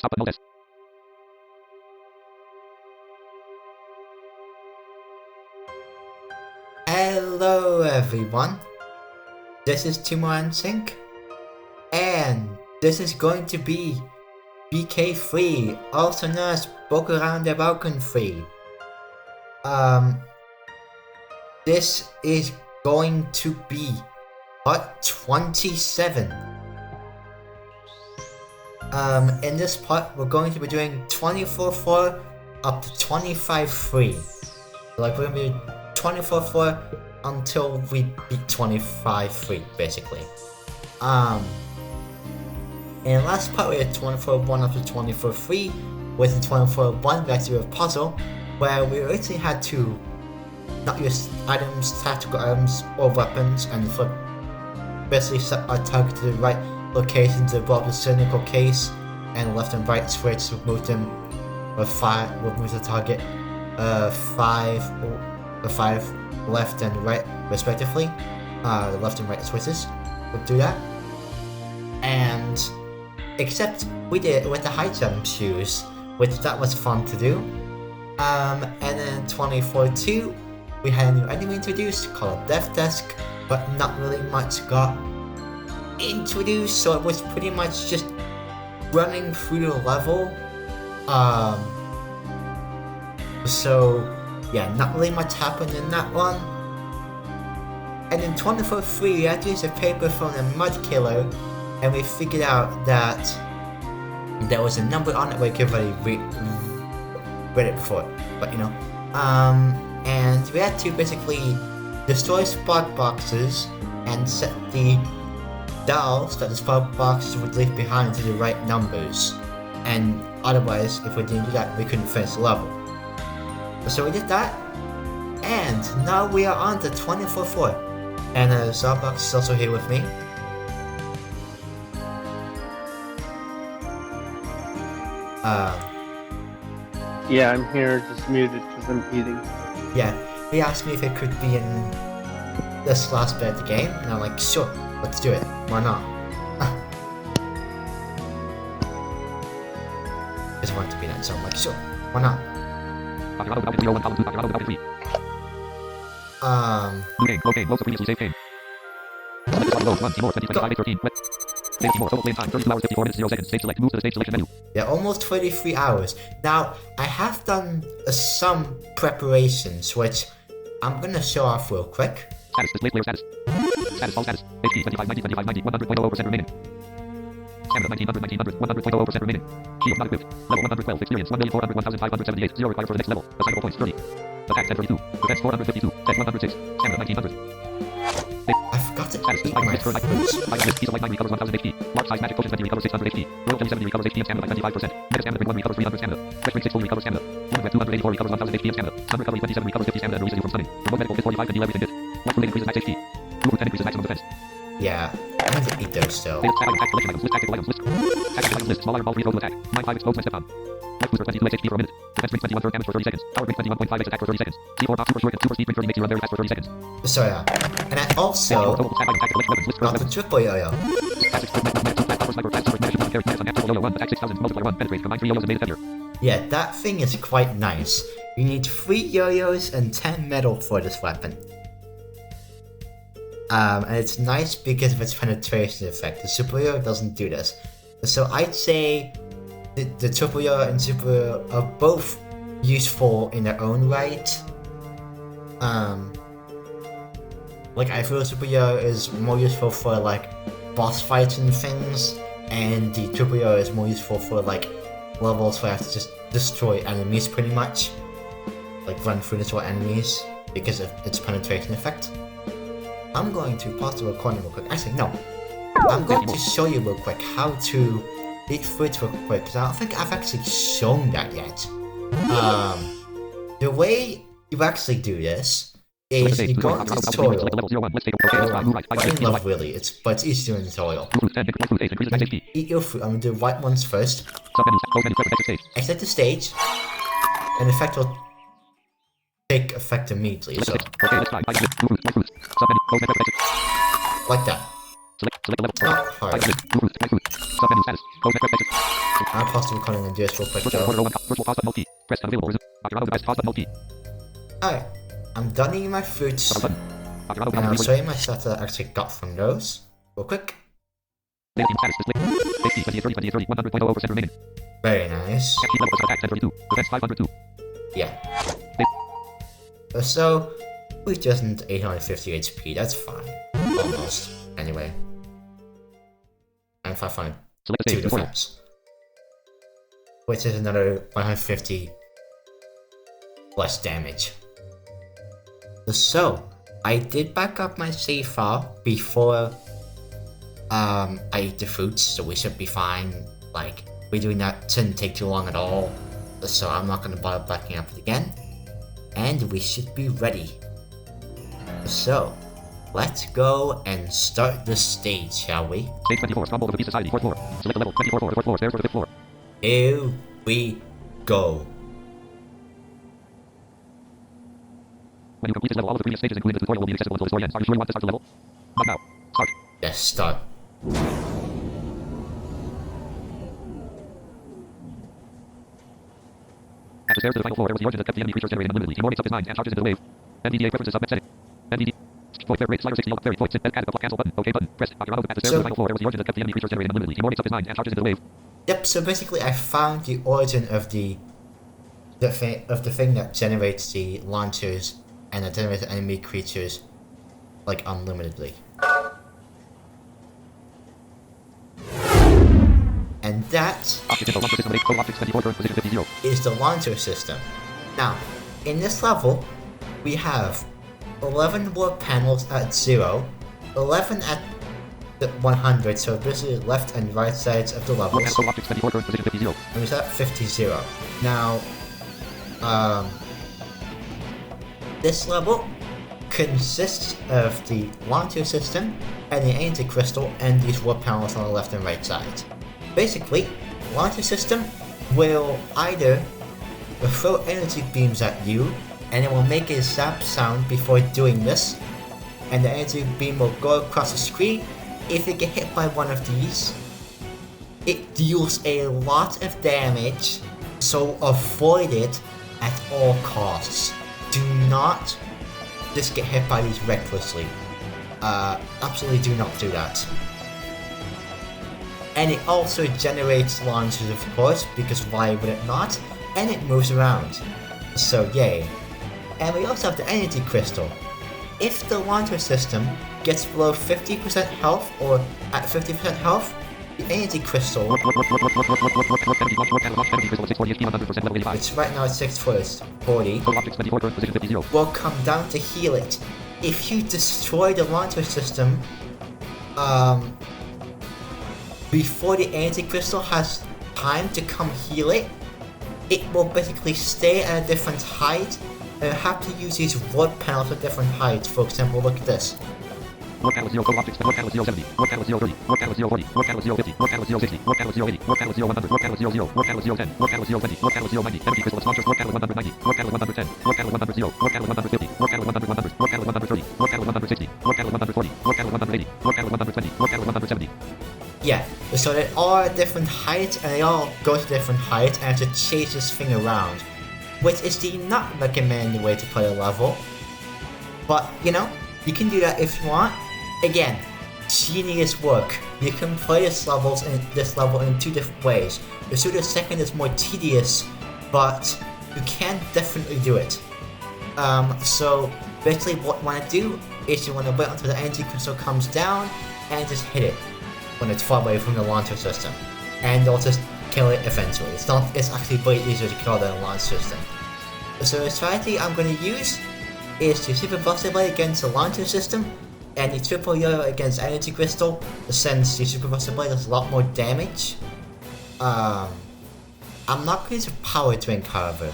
Stop the notice. Hello everyone, this is Timor-ensinck, and this is going to be bk3, also known as Book Around the Balkan 3. This is going to be part 27. In this part, we're going to be doing 24-4 up to 25-3. Like, we're going to be 24-4 until we beat 25-3, basically. In the last part, we had 24-1 up to 24-3. With the 24-1, we actually did a puzzle where we originally had to not use items, tactical items, or weapons, and basically set our target to the right location to blow up the cylindrical case, and left and right switch would move them, or would move the target 5 left and right respectively. The left and right switches would do that. And except we did it with the high jump shoes, which that was fun to do. And then 24-2, we had a new enemy introduced called Death Desk, but not really much got introduced, so it was pretty much just running through the level. So yeah, not really much happened in that one. And in 24-3, we had to use a paper phone and mud killer, and we figured out that there was a number on it where you could already read it before, but you know. And we had to basically destroy spark boxes and set the dials that the spark boxes would leave behind to the right numbers. And otherwise, if we didn't do that, we couldn't finish the level. So we did that, and now we are on to 24-4. And Zarbox is also here with me. Yeah, I'm here, just muted because I'm eating. Yeah, he asked me if it could be in this last bit of the game, and I'm like, sure, let's do it. Why not? Just want it to be that, so I'm like, sure, why not? Okay, most previously saved game. Yeah, almost 23 hours. Now, I have done some preparations, which I'm gonna show off real quick. Status, display player status. Status, all status. HP 25, 90, 25, 90, 100.00% remaining. Stamina 1900, 1900, 100.00% remaining. Shield not equipped. Level 112, experience 1,401,578. 0 required for the next level. Assignable points 30. Attack 1032. Defense 452. Tech 106. Stamina 1900. I forgot to eat my foods. Piece of light 9 recovers 1000 HP. Large size magic potion 20 recovers 600 HP. Royal Jelly 70 recovers HP and stamina by 25%. Mega stamina 1 recovers 300 stamina. Fresh drink 6 fully recovers stamina. One breath 284 recovers 1000 HP and stamina. Sun recovery 27 recovers 50 stamina and releases you from stunning. Remote medical fit 45 can heal everything hit. Life relate increases max HP. Blue 10 increases maximum defense. Yeah, I need to eat those still. Tactical items list. Tactical items list. Tactical items list. Small iron ball 3 go to attack. Mine 5 explodes when stepped on. Life booster 22 HP for a minute. Defense drink 21 third damage for 30 seconds. Power drink 21.5 attack for 30 seconds. C4 box super short and super speed drink 30 makes you run very fast for 30 seconds. So yeah, and I also got the triple yo-yo. Yeah, that thing is quite nice. You need 3 yo-yos and 10 metal for this weapon. And it's nice because of its penetration effect. The super yo doesn't do this. So I'd say the triple yo and super yo are both useful in their own right. Like, I feel super yo is more useful for like boss fights and things, and the triple yo is more useful for like levels where I have to just destroy enemies pretty much. Like run through destroy enemies because of its penetration effect. I'm going to pause the recording real quick. Actually, no. I'm going to show you real quick how to eat foods real quick, because I don't think I've actually shown that yet. The way you actually do this is you go into the tutorial. I love really, but it's easy to do in the tutorial. Eat your food. I'm going to do white ones first. Exit the stage. And the effect will take effect immediately, so like that. Select the level. Not hard. Submenu status. Close next exit. I'll pause the recording and do this real quick. Virtual though. recorder 01. Virtual pause button hold key. Press unavailable. Resume. Dr. Auto device pause button hold key. Alright, I'm done eating my fruits. Start button. Dr. Auto And I'll device. show you my stuff that I actually got from those. Real quick. Data team status display. Safety 2030 100.00% remaining. Very nice. Key level of attack 1032. Defense 502. Yeah. So, we just need 850 HP, that's fine. Almost. Anyway. And 502 Select the stage tutorial. defense. Which is another 150 less damage. So, I did back up my save file before I ate the fruits, so we should be fine. Like, redoing that shouldn't take too long at all. So I'm not gonna bother backing up it again. And we should be ready. So, let's go and start the stage, shall we? Stage 24. Stronghold of the Peace Society. 4th floor. Select the level. 24 floor. 4th floor. Stairs for the 5th floor. Here we go. When you complete this level, all of the previous stages, including the tutorial, will be accessible until the story ends. Are you sure you want to start the level? Not now. Start. Let's start. At the stairs to the final floor, there was the origin that kept the enemy creatures generating unlimitedly. Timor-ensinck is 9 and charges into the wave. NVDA preferences submit setting. NVD. Point fair rate slider 60 ferry point sit add cancel button. OK button. Press. Dr. Auto at the stairs to the final floor, there was the origin that kept the enemy creatures generating unlimitedly. Timor-ensinck is 9 and charges into the wave. Yep, so basically I found the origin of the thing that generates the launchers and that generates the enemy creatures like unlimitedly. And that Object info launcher system rate. Total objects 24 current position 50 0. is the launcher system. Now, in this level, we have 11 warp panels at 0, 11 at the 100, so basically left and right sides of the levels. Total objects 24 current position 50 0. And we set 50-0. Now, this level consists of the launcher system and the energy crystal and these warp panels on the left and right sides. Basically, launcher system will either throw energy beams at you and it will make a zap sound before doing this, and the energy beam will go across the screen. If you get hit by one of these, it deals a lot of damage, so avoid it at all costs. Do not just get hit by these recklessly. Absolutely do not do that. And it also generates launchers, of course, because why would it not? And it moves around. So yay. And we also have the energy crystal. If the launcher system gets below 50% health or at 50% health, the energy crystal, which right now is 640, will come down to heal it. If you destroy the launcher system before the energy crystal has time to come heal it, it will basically stay at a different height and have to use these warp panels at different heights. For example, look at this. Warp panel 0 objects, warp panel 070, warp panel 030, warp panel 040, warp panel 050, warp panel 060, warp panel 080, warp panel 0100, warp panel 00, warp panel 010, warp panel 020, warp panel 090, energy crystal launchers, warp panel 190, warp panel 110, warp panel 110, warp panel 150, warp panel 100, warp panel 130, warp panel 160, warp panel 140, warp panel 180, warp panel 120, warp panel 170. Yeah, So they all are at different heights and they all go to different heights and have to chase this thing around, which is the not recommended way to play a level. But, you know, you can do that if you want. Again, genius work. You can play this level in two different ways. The Pseudo second is more tedious, but you can definitely do it. So basically what you want to do is you want to wait until the energy crystal comes down and just hit it when it's far away from the launcher system. And you'll just kill it eventually. It's actually way easier to kill than a launch system. So the strategy I'm going to use is to Super Buster Blade against the launcher system and the Triple Yo against Energy Crystal, since the Super Buster Blade does a lot more damage. I'm not going to Power Drink, however.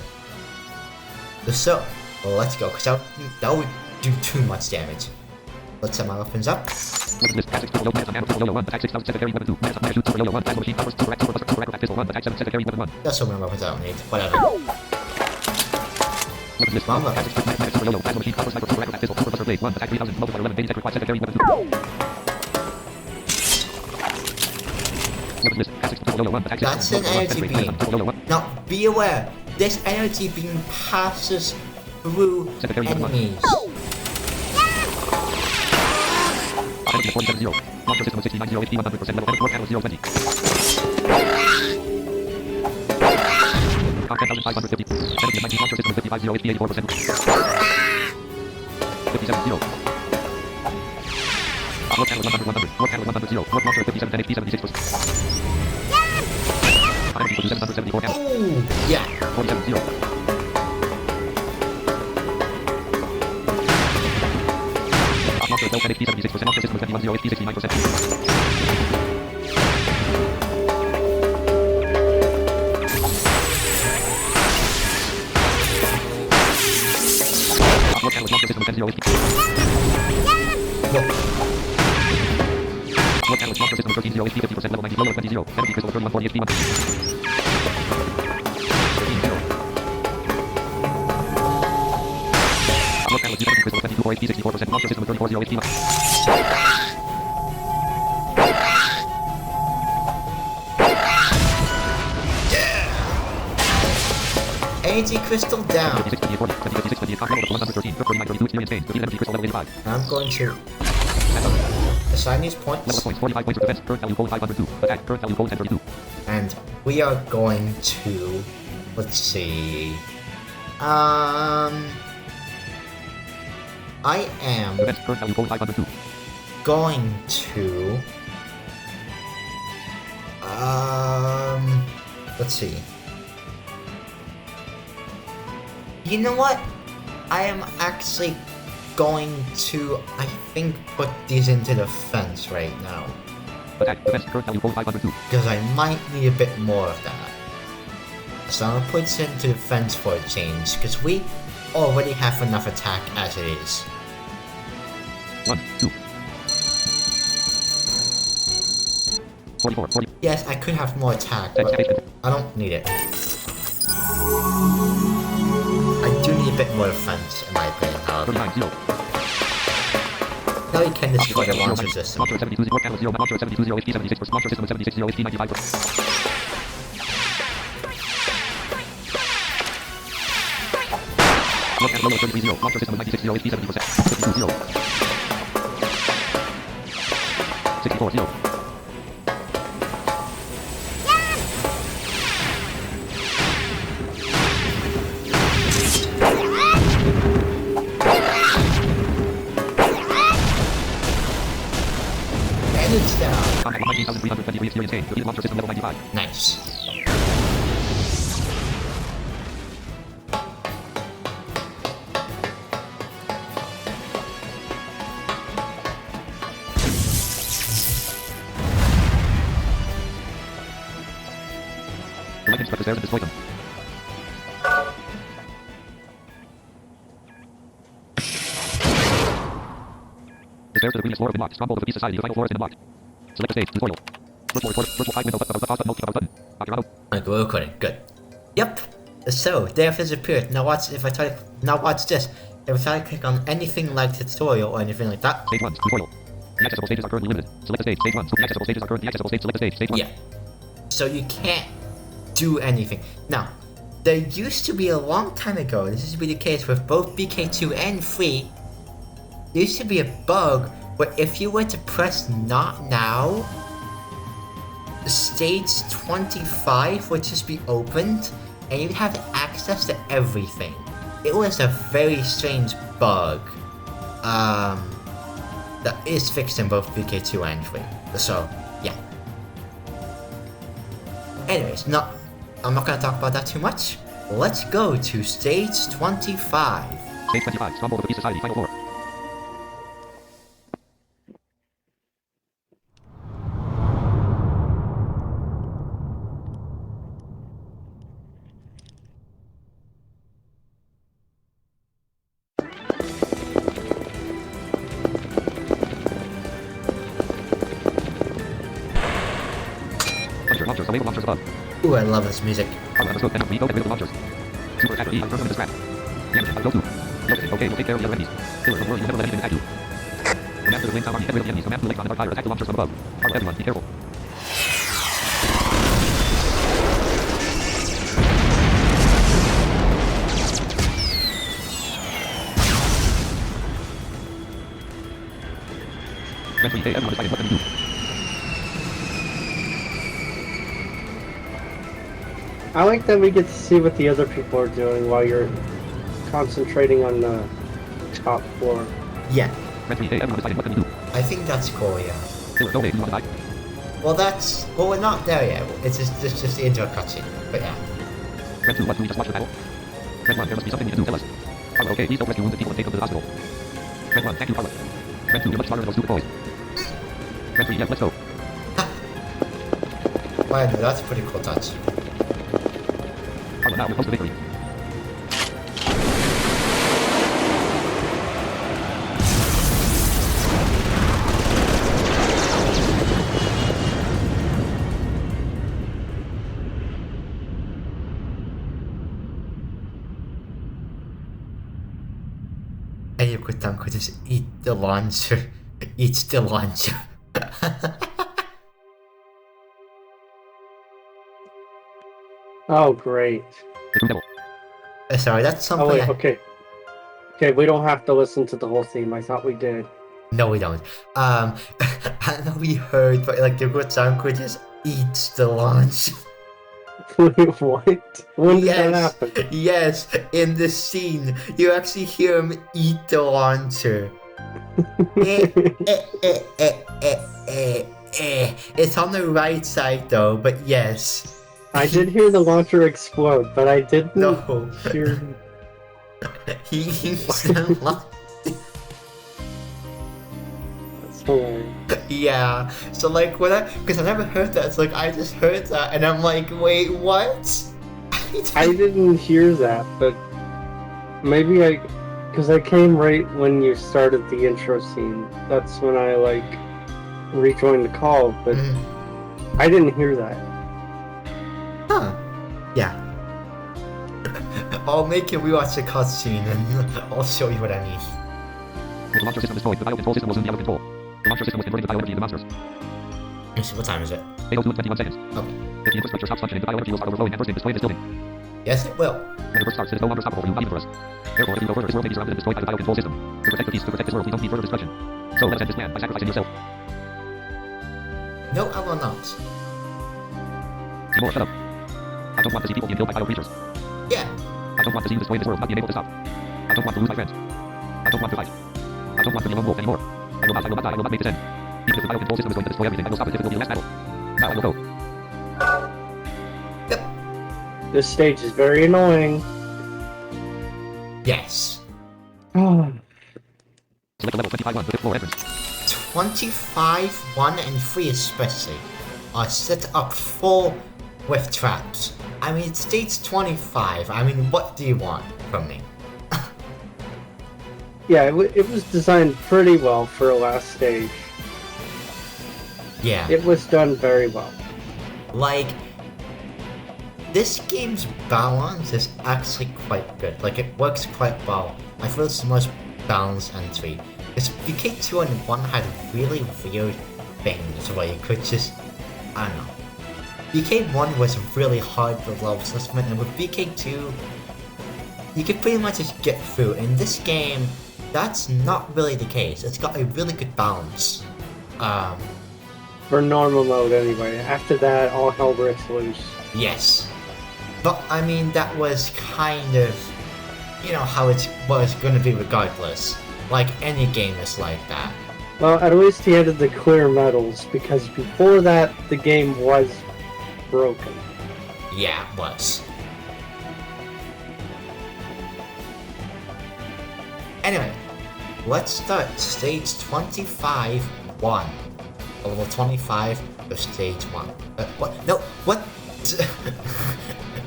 So, let's go, because that would do too much damage. Let's set my weapons up. That's so many weapons I don't need. Whatever. Weapon list. Attack 6. Low 1. Attack 6. That's an energy beam. Now, be aware, this energy beam passes through enemies. Energy 470. Launcher system of 69 HP 100% level. Energy 4 panel 020. Power 10,550. Energy 19. Launcher system of 55 HP 84%. 57 0. Warp panel 100 100. Warp panel 100 0. Warp launcher 57 10 HP 76%. Energy 774 panel. Ooh, yeah. 47 0. Launcher 12 10 HP 76%. Launcher system of 71 0 HP 69%. Warp panel launcher system of 10 0 HP. Warp panel launcher system of 13 0 HP 50% level 90 lower 20 0. Energy crystal of 31 40 HP 1. 13 0. Warp panel energy crystal of 22 4 HP 64%. Launcher system of 34 0 HP 1. Energy crystal down. 56 28 40. 56 28 top level of 113. 49 32 experience gain. Defeat energy crystal level 85. I'm going to assign these points. Level points 45 points of defense. Current value gold 502. Attack. Current value gold 1032. And we are going to, let's see, I am Defense. Current value gold 502. going to, let's see. You know what? I am actually going to, I think, put these into the fence right now. Attack. Defense. Current value gold 502. Because I might need a bit more of that. So I'm gonna put it into the fence for a change, because we already have enough attack as it is. 1 2. 44 40. Yes, I could have more attack, but I don't need it. I do need a bit more defense, in my opinion, however. 39 0. Now you can destroy the launcher system. Launcher 72 0. Panel 0. Launcher 72 0 HP 76%. Launcher system of 76 0 HP 95%. Warp panel low 33 0. Launcher system of 96 0 HP 70%. 52 0. 64 0. And it's down. Contact 19,323 experience gain. Defeated launcher system level 95. Nice. The weapons struck the stairs and destroyed them. The stairs to the previous floor have been locked. Stronghold of the Peace Society. The final floor has been unlocked. Select the stage. Tutorial. Virtual 5 window above the pause button. Multi-above button. Octagon. Okay, we're recording. Good. Yep. So they have disappeared. Now watch. If I try. Now watch this. If I try to click on anything like tutorial or anything like that. Stage 1. Tutorial. The accessible stages are currently limited. Select the stage. Stage 1. The accessible stages are currently accessible stage. Select the stage. Stage 1. Yeah. So you can't do anything. Now, there used to be a long time ago, this used to be the case with both BK2 and 3, there used to be a bug where if you were to press not now, stage 25 would just be opened and you'd have access to everything. It was a very strange bug that is fixed in both BK2 and 3. So, yeah. Anyways, I'm not gonna talk about that too much. Let's go to stage 25. Stage 25. Stronghold of the Peace Society. Final floor. Launchers. Away with launchers above. Ooh, I love this music. Understood. And we go with the launchers. Super attacker E. Confirm in the scrap. Damage. Go to. Notice. Okay, we'll take care of the other enemies. Killer, don't worry, you'll never let anything attack you. Command to the wing tower. Get rid of the enemies. Command to the lake on the fire. Attack the launchers from above. Alright, everyone, be careful. Red 3, hey, everyone decided what can we do? I like that we get to see what the other people are doing while you're concentrating on the top floor. Yeah, Red 3, hey, everyone decided what can we do? I think that's cool, yeah. Taylor, go, hey, do you want to die? Well, we're not there yet. It's just the intro cutscene. But yeah. Red 2, what, do we just watch the battle? Red 1, there must be something we can do, tell us. Carla, okay, please don't rescue wounded people and take them to the hospital. Red 1, thank you, Carla. Red 2, you're much smarter than those stupid boys. Red 3, yeah, let's go. Wow, that's a pretty cool touch. Carla, now we're close to victory. Ayuko-tan could just eat the launcher. Eats the launcher. Oh, great. The True Devil. Sorry, that's something. Oh, wait, okay. Okay, we don't have to listen to the whole theme. I thought we did. No, we don't. I know we heard, but like the good sound could just eats the launch. Wait, what? When did that happen? Yes, in the scene, you actually hear him eat the launcher. It's on the right side though, but yes. I did hear the launcher explode, but I didn't No. hear... He eats the launcher. That's hilarious. Yeah, so like because I never heard that, it's like I just heard that and I'm like, wait, what? I didn't hear that, but maybe because I came right when you started the intro scene. That's when I like rejoined the call, but I didn't hear that. Huh. Yeah. I'll make you rewatch the cutscene and I'll show you what I mean. With the launcher system destroyed, the bio-control system was in the out of control. The launcher system was converting the bio-energy into monsters. What time is it? 8:02 and 21 seconds. Okay. If the infrastructure stops functioning, the bio-energy will start overflowing and bursting, destroying this building. Yes, it will. When it first starts, it is no longer stoppable for you, not even for us. Therefore, if we go further, this world may be surrounded and destroyed by the bio-control system. To protect the peace, to protect this world, we don't need further destruction. So let us end this plan by sacrificing yourself. No, I will not. Timor, shut up. I don't want to see people being killed by bio-creatures. Yeah. I don't want to see you destroy this world, not being able to stop. I don't want to lose my friends. I don't want to fight. I don't want to be a lone wolf anymore. I will not die, I will not make this end. Even if the bio-control system is going to destroy everything, I will stop it if it will be the last battle. Now I will go. Yep. This stage is very annoying. Yes. Select the level 25-1, the fifth floor entrance. 25, 1, and 3 especially are set up full with traps. I mean, it states 25. I mean, what do you want from me? Yeah, it was designed pretty well for a last stage. Yeah. It was done very well. Like, this game's balance is actually quite good. Like, it works quite well. I feel it's the most balanced entry. Because bk3 and 1 had really weird things where you could just, I don't know. bk1 was really hard for level assessment, and with bk2, you could pretty much just get through. In this game, that's not really the case. It's got a really good balance. For normal mode, anyway. After that, all hell breaks loose. Yes. But, I mean, that was kind of, you know, how it was gonna be regardless. Like, any game is like that. Well, at least he added the clear medals, because before that, the game was broken. Yeah, it was. Anyway, let's start stage 25, 1. Level 25 of stage 1. What? No, what?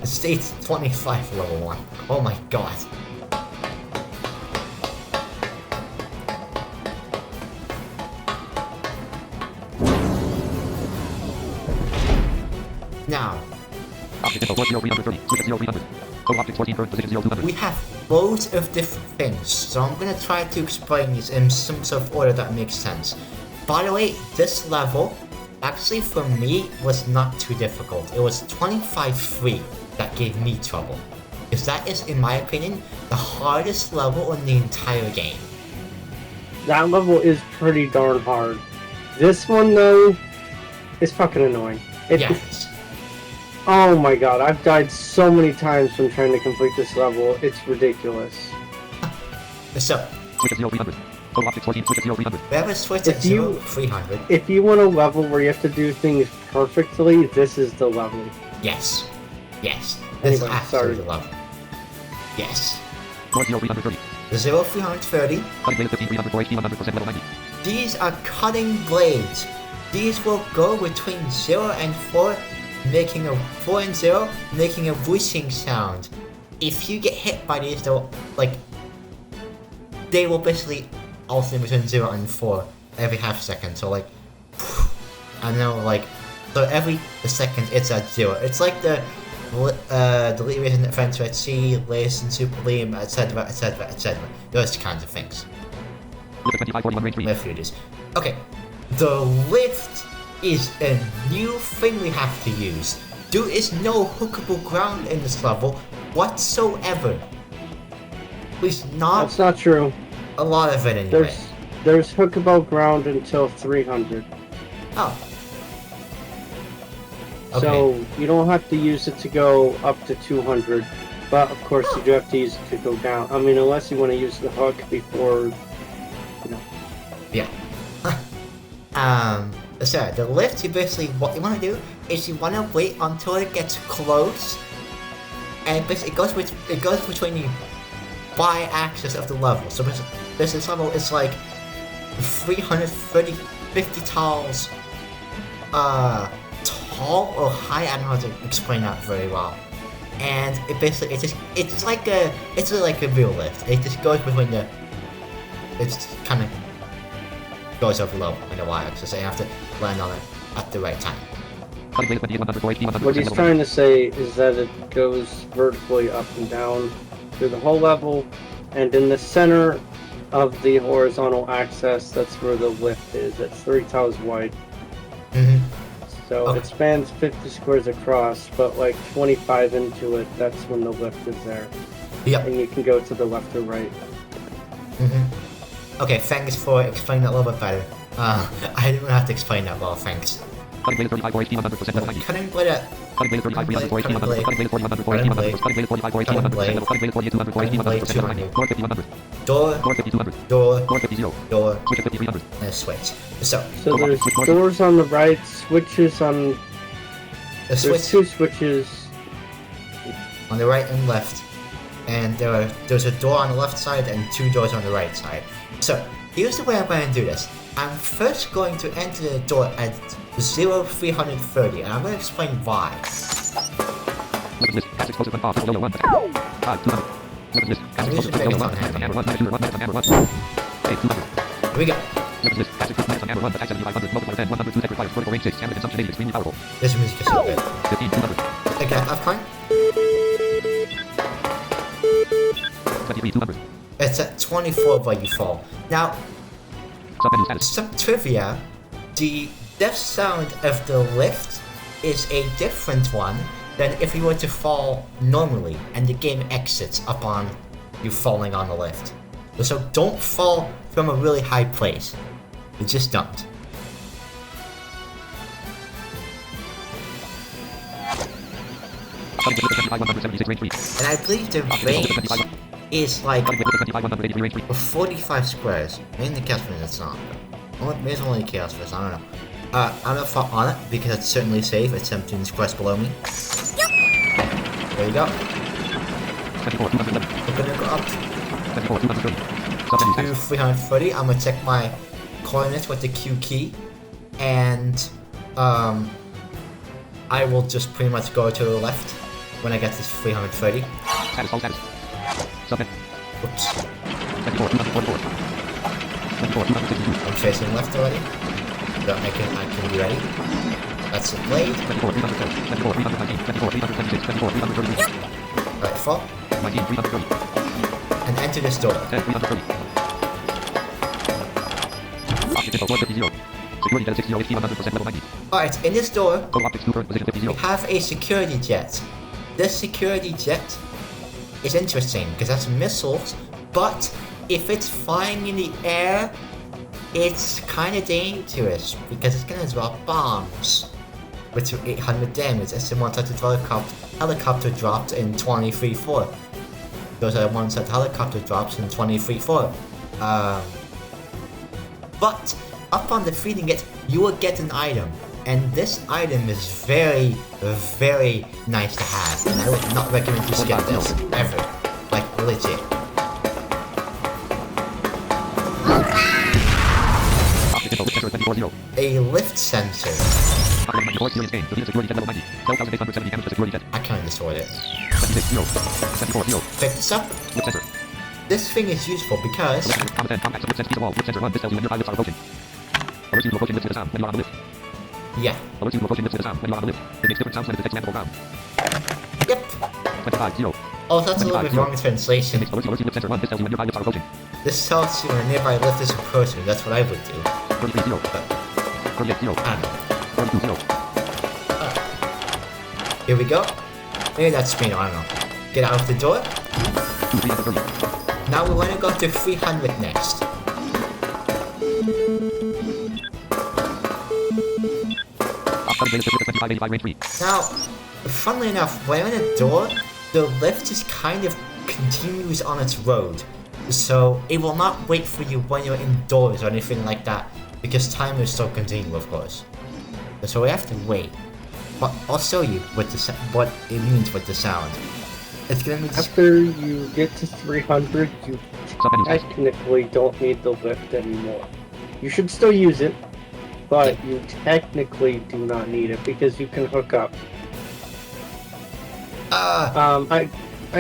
Stage 25, level 1. Oh my god. Now, Object info 40330, switch at 0300. Code object 14 current position 0200. we have loads of different things, so I'm gonna try to explain these in some sort of order that makes sense. By the way, this level, actually for me, was not too difficult. It was 25-3 that gave me trouble. Because that is, in my opinion, the hardest level in the entire game. That level is pretty darn hard. This one though is fucking annoying. Yes. Oh my god, I've died so many times when trying to complete this level. It's ridiculous. So, Switch at 0300. Total optics 14. Switch at 0300. we have a switch at If you- 0300. If you want a level where you have to do things perfectly, this is the level. Yes. Yes. This is Anyway, absolutely sorry. the level. Yes. More 0330. The 0330. Cutting blade of 15300 for HP 100% level 90. These are cutting blades. These will go between 0 and 4, making a 4 and 0, making a whooshing sound. If you get hit by these, they will basically alternate between 0 and 4 every half second. So like, I know like, so every second it's at 0. It's like the delete raising adventure at sea, lace and super liam, etc, etc, etc. Those kinds of things. Lift at 2541 range 3. Lift readers. Okay, the lift is a new thing we have to use. There is no hookable ground in this level whatsoever. At least not That's not true. a lot of it anyway. There's hookable ground until 300. Oh. Okay. So you don't have to use it to go up to 200, but of course you do have to use it to go down. I mean, unless you want to use the hook before, you know. Yeah. So the lift, you basically, what you want to do is you want to wait until it gets close, and basically it goes between the y-axis of the level. So this level is like 350 tiles, tall or high. I don't know how to explain that very well. And it basically, it's like a real lift. It just goes between the, it's kind of goes over level in the y-axis, so you have to land on it at the right time. Cutting blade of 2800 for HP 100% What he's level trying to say is that it goes vertically up and down through the whole level, and in the center of the horizontal axis, that's where the lift is. It's 3 tiles wide. Mm-hmm. So Okay. it spans 50 squares across, but like 25 into it, that's when the lift is there. Yep. And you can go to the left or right. Mm-hmm. Okay, thanks for explaining that a little bit better. I didn't have to explain that well, thanks. Cutting blade of 35 for HP 100% level 90. Cutting blade at Cutting blade of 35 for 100 for HP 100. Cutting blade of 40 for HP 100. Cutting blade of 45 for HP 100%. Cutting blade of 40 200 for HP 100% level 90. More 50 100. door, More 50 200. door, More 50 0. door, Switch at 50 300. and a switch. So, So there's doors on the right, switches on... the There's switch 2 switches. on the right and left, and there's a door on the left side and 2 doors on the right side. So, here's the way I'm going to do this. I'm first going to enter the door at 0330, and I'm going to explain why. Weapons list. Cast explosive when off. Solo 1. 5 200. Weapons list. Cast explosive. Solo 1. Hammer 1. Shooter 1. Hammer 1. 8 200. Here we go. Weapons list. Cast explosive. Hammer 1. Attack 7500. Multiplier 10. 100. Food tech requires. Vertical range 6. Hammer consumption 8. Extremely powerful. This music is so good. 15 200. Again, I've kind 23 200. it's at 24 where you fall. Now, Submenu status. some trivia, the death sound of the lift is a different one than if you were to fall normally and the game exits upon you falling on the lift. So don't fall from a really high place. You just don't. Cutting blade of 25 176 range 3. And I believe the range is like Cutting blade of 25 183 range 3. 45 squares. Maybe in the chaos version it's not. Maybe it's only chaos version, I don't know. I'm gonna fall on it because it's certainly safe. It's 17 squares below me. There you go. 24 211. We're gonna go up 24 230. Submenu to status. 330. I'm gonna check my coordinates with the Q key, and I will just pretty much go to the left when I get to 330. Status. All status. Submit. Whoops. 24 244. 24 262. I'm facing left already. So I can be ready. That's the blade. 24 312. 24 319. 24 326. 24 333. Right, fall 19 330. and enter this door. 10 330. Optic info 450. Security data 60 HP 100% level 90. Alright, in this door, Total optics to current position 50 we have a security jet. This security jet is interesting because that's missiles, but if it's flying in the air, it's kind of dangerous because it's gonna drop bombs with 800 damage. It's the ones that the helicopter dropped in 23-4. Those are the ones that the helicopter drops in 23-4. But upon defeating it, you will get an item. And this item is very, very nice to have. And I would not recommend you skip this, ever. Like, legit. A lift sensor. I kinda destroyed it. Pick this up. This thing is useful because... Yeah. Yep. Oh, that's a little bit wrong translation. This tells you when a nearby lift is approaching. That's what I would do. Here we go. Maybe that's me, I don't know. Get out of the door. Now we're gonna go to 300 next. Now, funnily enough, when I'm in a door, the lift just kind of continues on its road. So it will not wait for you when you're indoors or anything like that, because time will still continue, of course. So we have to wait. But I'll show you what it means with the sound. It's gonna be after you get to 300, you technically don't need the lift anymore. You should still use it, but you technically do not need it because you can hook up. I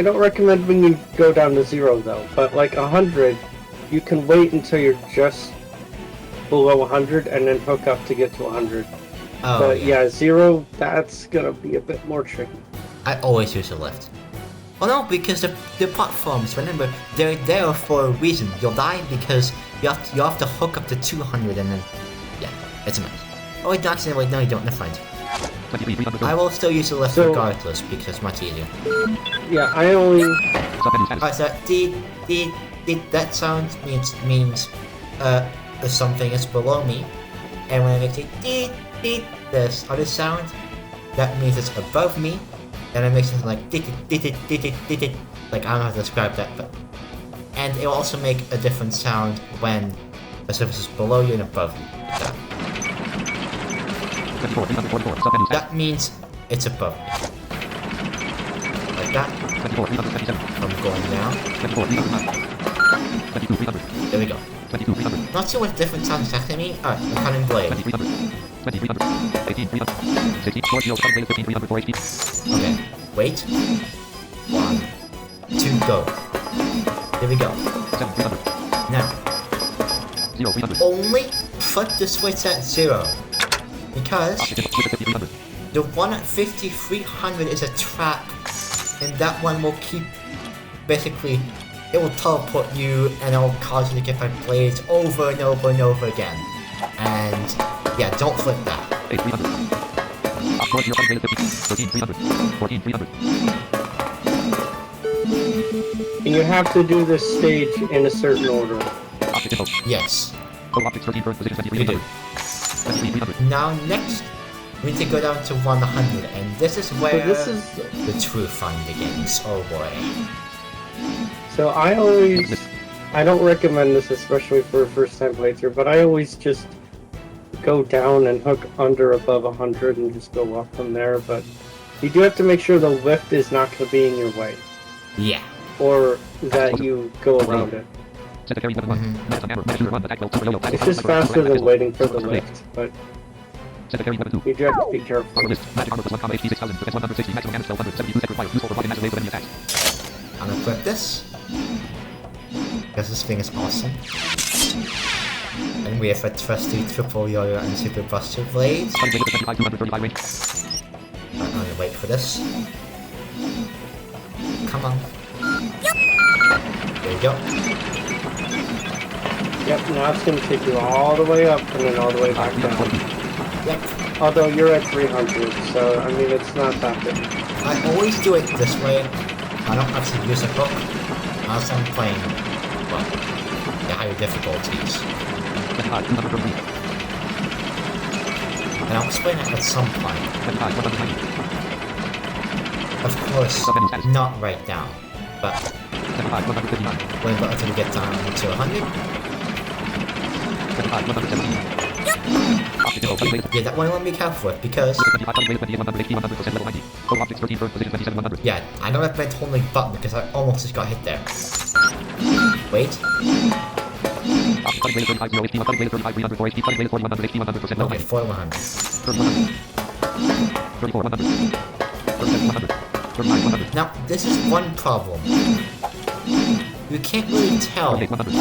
don't recommend when you go down to 0 though, but like 100, you can wait until you're just below 100 and then hook up to get to 100. Oh, but yeah, 0, that's gonna be a bit more tricky. I always use a lift. Well, no, because the platforms, remember, they're there for a reason. You'll die because you have to hook up to 200 and then, yeah, it's a mess. Oh, wait, wait, no, you don't, never mind. I will still use the lift regardless because it's much easier. Yeah, I only... Alright, so that sound means something is below me, and when I make this other sound, that means it's above me, and it makes something like like I don't know how to describe that, but and it will also make a different sound when the surface is below you and above you. That means it's above me. Like that. I'm going down. There we go. Not sure what different sounds exactly mean. Alright, I'm cutting blade. Okay, wait. 1, 2, go. Here we go. Now, only put the switch at 0. Because the one at 5300 is a trap, and that one will keep, basically, it will teleport you and it will cause you to get back blades over and over and over again. And yeah, don't flip that. And you have to do this stage in a certain order. Yes. You do. Now next, we need to go down to 100, and this is where the true fun begins. Oh boy. So I don't recommend this, especially for a first time playthrough, but I always just go down and hook under above 100 and just go up from there, but you do have to make sure the lift is not going to be in your way. Yeah. Or that you go around it. It's just faster than waiting for the lift, but you do have to be careful. I'm gonna flip this, because this thing is awesome. And we have a trusty triple yo-yo and super buster blades. I'm gonna wait for this. Come on. There you go. Yep, now it's going to take you all the way up and then all the way back down. Yep. Although you're at 300, so I mean it's not that big. I always do it this way. I don't actually use a hook unless I'm playing, well, the higher difficulties. 25, 213. And I'll explain it at some point. 25, 190. Of course, not right now, but 75, 159. when until we get down to 100. 75, 117. Optical, Yeah, that one I want to be careful with because 25, 180, 100%, level 90. Total objects 13, first position 27, 100. yeah, I know I've been holding button because I almost just got hit there. Wait. Optical, 35, 0, 18, 35, 300, 4 HP, 40, 100, 80, 100%, level Okay, 90. 4 100. 34, 100. 37, 100. 39, 100. Now, this is one problem. You can't really tell 48, 100.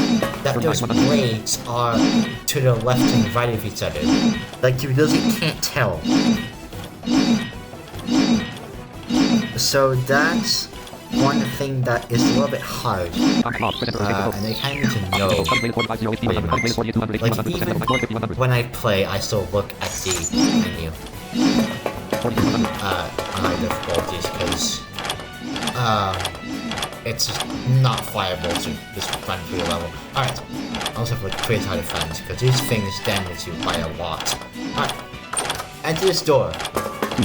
that those 100. blades are to the left and right of each other. Like, you really can't tell. So that's one thing that is a little bit hard. And I kind of need to know. Like, even when I play, I still look at the menu. On high difficulties, because it's just not viable to just run through the level. Alright, I also have to create high defense, because these things damage you by a lot. Alright, enter this door.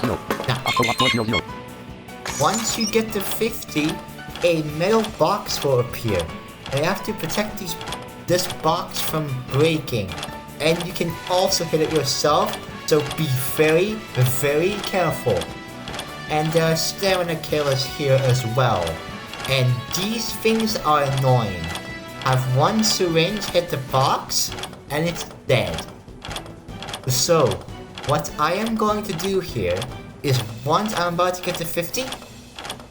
Now, once you get to 50, a metal box will appear. And you have to protect this box from breaking. And you can also hit it yourself, so be very, very careful. And there are stamina killers here as well. And these things are annoying. Have one syringe hit the box, and it's dead. So, what I am going to do here is once I'm about to get to 50,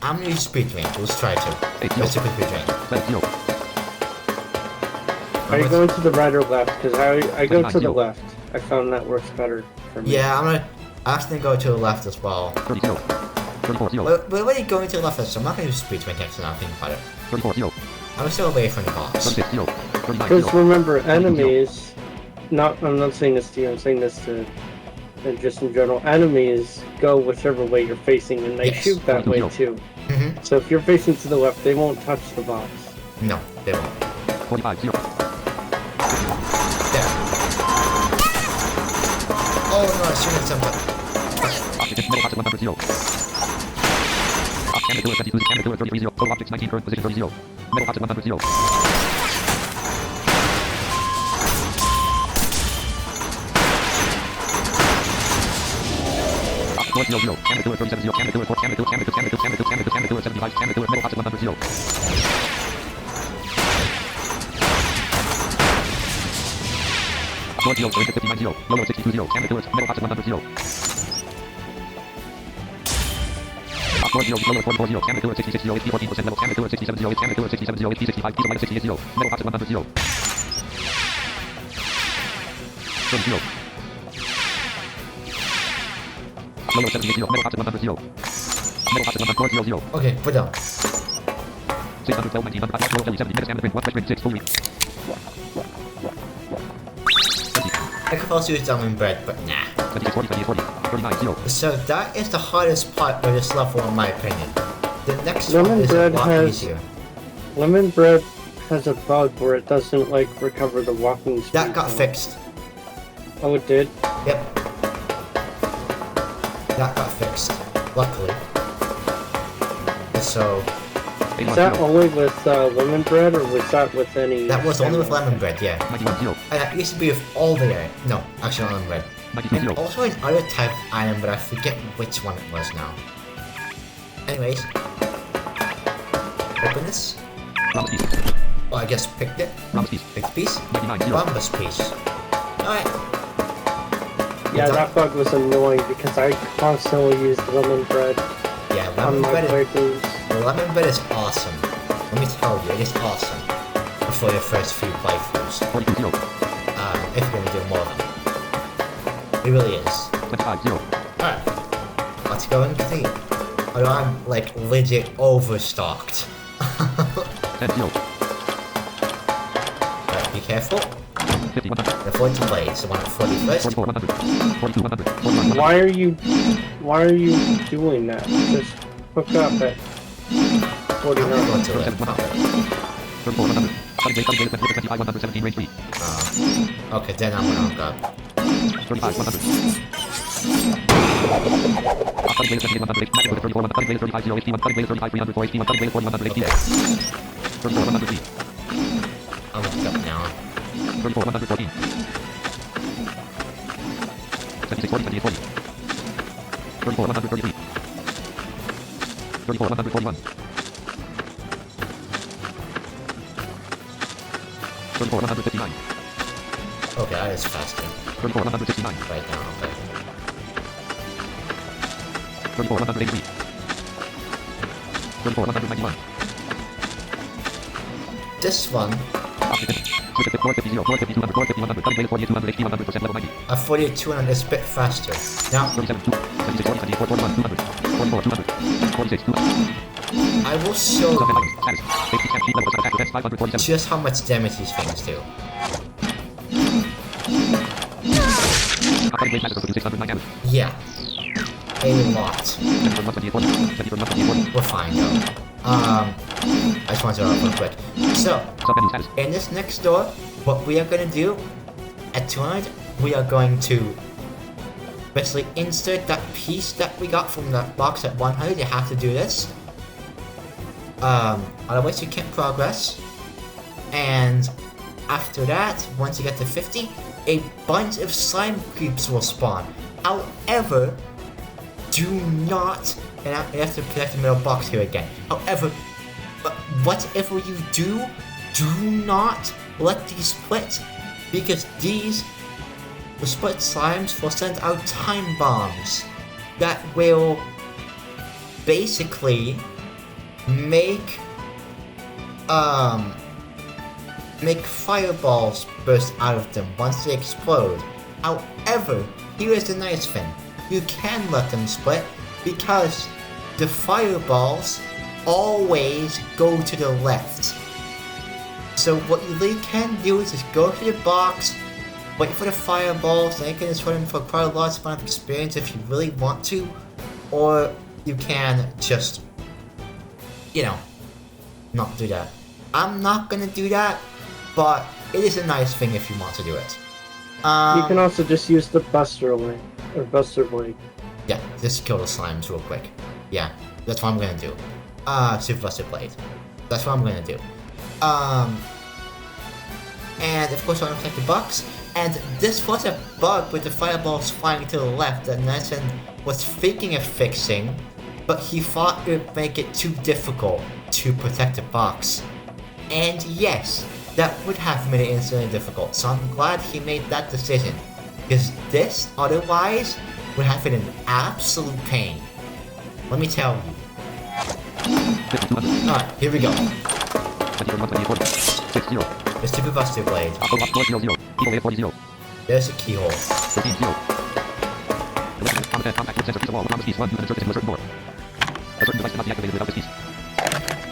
I'm gonna use speed drain. Let's try to. Let's do speed drain. Are you going to the right or left? Because I go to the left. I found that works better for me. Yeah, I'm actually gonna go to the left as well. We're already going to the left, so I'm not gonna use speed drain next time I think about it. I'm still away from the boss. Because remember, enemies, I'm not saying this to you, I'm saying this to, just in general, enemies go whichever way you're facing, and they shoot that way too. So if you're facing to the left, they won't touch the box. No, they won't. 45, 0. There. Oh no, I shouldn't have something. Oxygen, metal box at 100, 0. Scanner killer 22, scanner killer 33, 0. Total objects 19, current position 30, 0. Metal box at 100, 0. North 0, 0. Scanner killer 37, 0. Scanner killer 4, scanner killer 75, scanner killer metal box at 100, 0. North 0, 59, 0. Yellow 62, 0. Scanner killer metal box at 100, 0. North 0, yellow 44, 0. Scanner killer 66, 0. HP 14% level. Scanner killer 67, 0. Scanner killer 67, 0. HP 65, piece of minus 68, 0. Metal box at 100, 0. 0. Yellow 78, 0. Metal box at 100, 0. Metal box at 100, 0, 0. Okay, put down. 612, 1900, 70, meta scanner print, 1 fresh print, 6, full week. I could also use diamond bread, but nah. 26, 40, 28, 40, 39, 0. So that is the hardest part of this level in my opinion. The next one Lemon is a bread lot has easier. lemon bread has a bug where it doesn't like recover the walking speed. That got fixed. Oh, it did? Yep. That got fixed. Luckily. So Is that only with lemon bread, or was that with any? that was only with lemon bread, yeah. 91, 0. And that used to be with all the no, actually not lemon bread. 92, And 0. also another type of item, but I forget which one it was now. Anyways. Open this. Rhombus piece. Well, I guess picked it. Rhombus piece. Picked the piece. 99, 0. Rhombus piece. Alright. Yeah, that bug was annoying because I constantly used lemon bread Yeah, on lemon my bread is... playthroughs. Lemon bread is awesome. Let me tell you, it is awesome. For your first few playthroughs. 42, 0. If you're gonna do more of them. It really is. 25, 0. Alright. Let's go and continue. Although I'm like legit overstocked. 10, 0. Alright, be careful. 50, 100. The 40 blades, the one at 40 first. 44, 100. 42, 100. 41, 100. Why are you doing that? Just hook up at I'm gonna 49. go to the 37, 100. 34, 100. Starting blade with 25, 117, range 3. Okay, then I'm gonna hook up. 35, 100. Starting blade with 78, 100, maximum with 34, 100. Starting blade with 35, 0 HP, 1. Starting blade with 35, 300, 4 HP, 1. Starting blade with 40, 100 HP. 34, 103. I'm hooked up now. 34, 114. 76, 40, 78, 40. 34, 133. 34, 141. 34, 159. Okay, that is faster. 34, 169. Right now, okay. 34, 183. 34, 191. This one, Switch at 450, 0, 450, 200, 450, 100. Starting blade 48, 200 HP, 100% level 90. a 4200 is a bit faster. Now, 37, 2, 76, 40, 74, 41, 200. 44, 200. 46, 200. I will show Self you items. Status. Safety check. Sheet level. Attack defense 547. just how much damage these things do. Upcoming blade master for 609 damage. Yeah, a lot. 74, 128, 74, 128. We're fine though. I just want to real quick. So, Self menu status. in this next door, what we are gonna do at 200, we are going to basically insert that piece that we got from that box at 100. You have to do this. Otherwise you can't progress. And after that, once you get to 50, a bunch of slime creeps will spawn. However, do not, and I have to protect the middle box here again. However, whatever you do, do not let these split, because these, the split slimes will send out time bombs that will basically make fireballs burst out of them once they explode. However, here is the nice thing. You can let them split because the fireballs always go to the left. So what you really can do is just go to the box, wait for the fireballs, and you can just run them for quite a large amount of experience if you really want to, or you can just, you know, not do that. I'm not gonna do that, but it is a nice thing if you want to do it. You can also just use the Buster Blade, or Buster Blade. Yeah, just kill the slimes real quick. Yeah, that's what I'm gonna do. Super Buster Blade. That's what I'm gonna do. And of course I want to protect the box. And this was a bug with the fireballs flying to the left that Nansen was thinking of fixing, but he thought it would make it too difficult to protect the box. And yes, that would have made it instantly difficult, so I'm glad he made that decision, because this otherwise would have been an absolute pain. Let me tell you. Alright, here we go. The Super Buster Blade. There's a keyhole.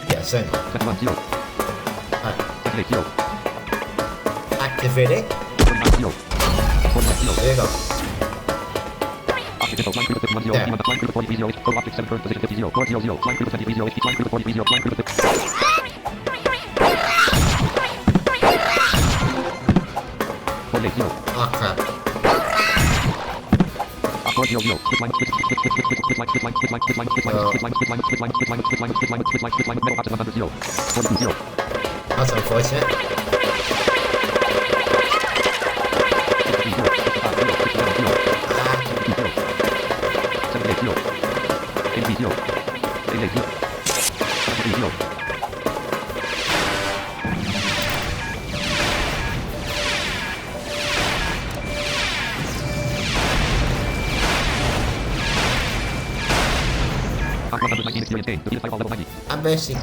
Yeah, certainly. Activate it. There you go. Oh crap. That's unfortunate. I'm basically...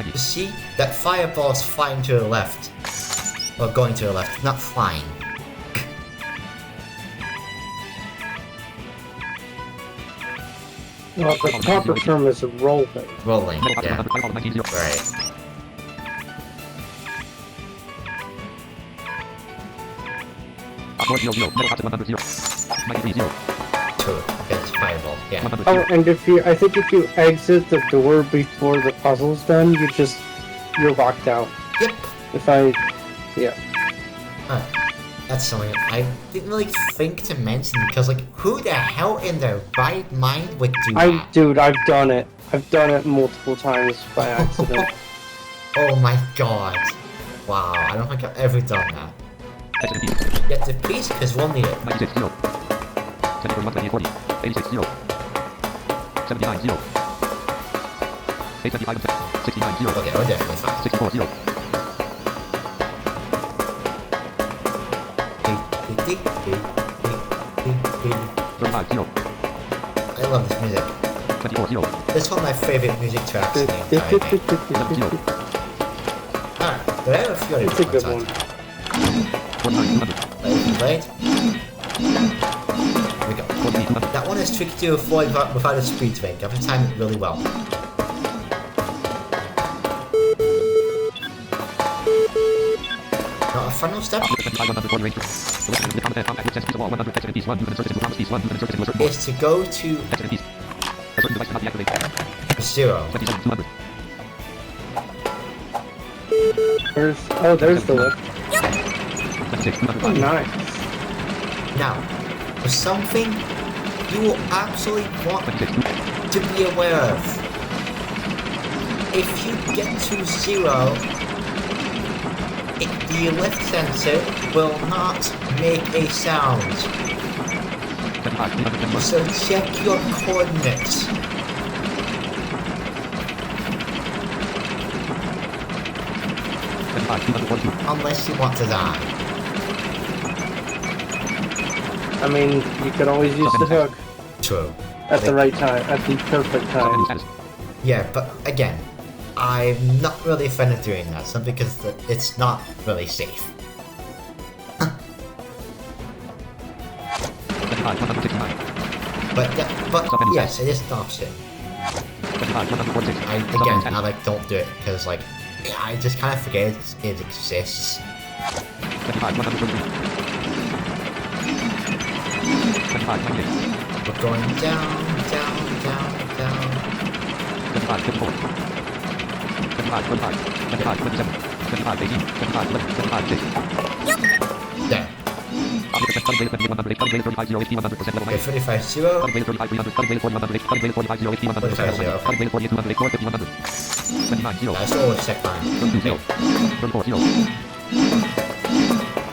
You see, that fireball's flying to the left. Or going to the left, not flying. Well, the proper term is rolling. Rolling, yeah. Right. Two against fireball. Yeah. 100. Oh, and I think if you exit the door before the puzzle's done, you're locked out. Yep. Yeah. Alright. That's something I didn't really think to mention because, like, who the hell in their right mind would do that? Dude, I've done it. I've done it multiple times by accident. Oh my god. Wow, I don't think I've ever done that. Exit piece. Get the piece because we'll need it. 96 0. 74 128 40. 86 0. 79 0. 875 69 0. Okay, we're definitely fine. 64 0. Beep, beep, beep, beep, beep, beep. 35 0. I love this music. 24 0. This is one of my favorite music tracks in the entire game. 11 0. Alright, there are a few other It's a good one. 49 200. Right? Here we go. 48 200. That one is tricky to avoid without a speed drink. You have to time it really well. Now, a final step 140 range. The combat compact with 10 piece of wall 100 exit piece 1 movement insert into a promise piece 1 movement insert into a certain is to go to exit piece. A certain device cannot be activated. 0. 27 200. There's the lift. 26 Oh, 205. nice. Now, for something you will absolutely want 26 200. to be aware of. If you get to 0, the lift sensor will not make a sound. 75 300. So check your coordinates. 75 242. Unless you want to die. I mean, you could always use the hook True. at the right time, at the perfect time. Status. Yeah, but again, I'm not really a fan of doing that, simply because it's not really safe. 75 169. But yes, it is an option. 75 146. I like don't do it because like I just kind of forget it exists. 75 143. 75 98. We're going down, down, down, down. 75 54. 75 25. 75 27. 75 18. 75 11. 75 6. There. Object effect unrated 100 unrated 35 0 HP 100% level Okay, 90. 35 0. Unrated 35 300. Unrated 40 100. Unrated 45 0 HP 100% level 90. Unrated 48 200. 450 100. 29 0. That's always check line. 32 0. 34 0.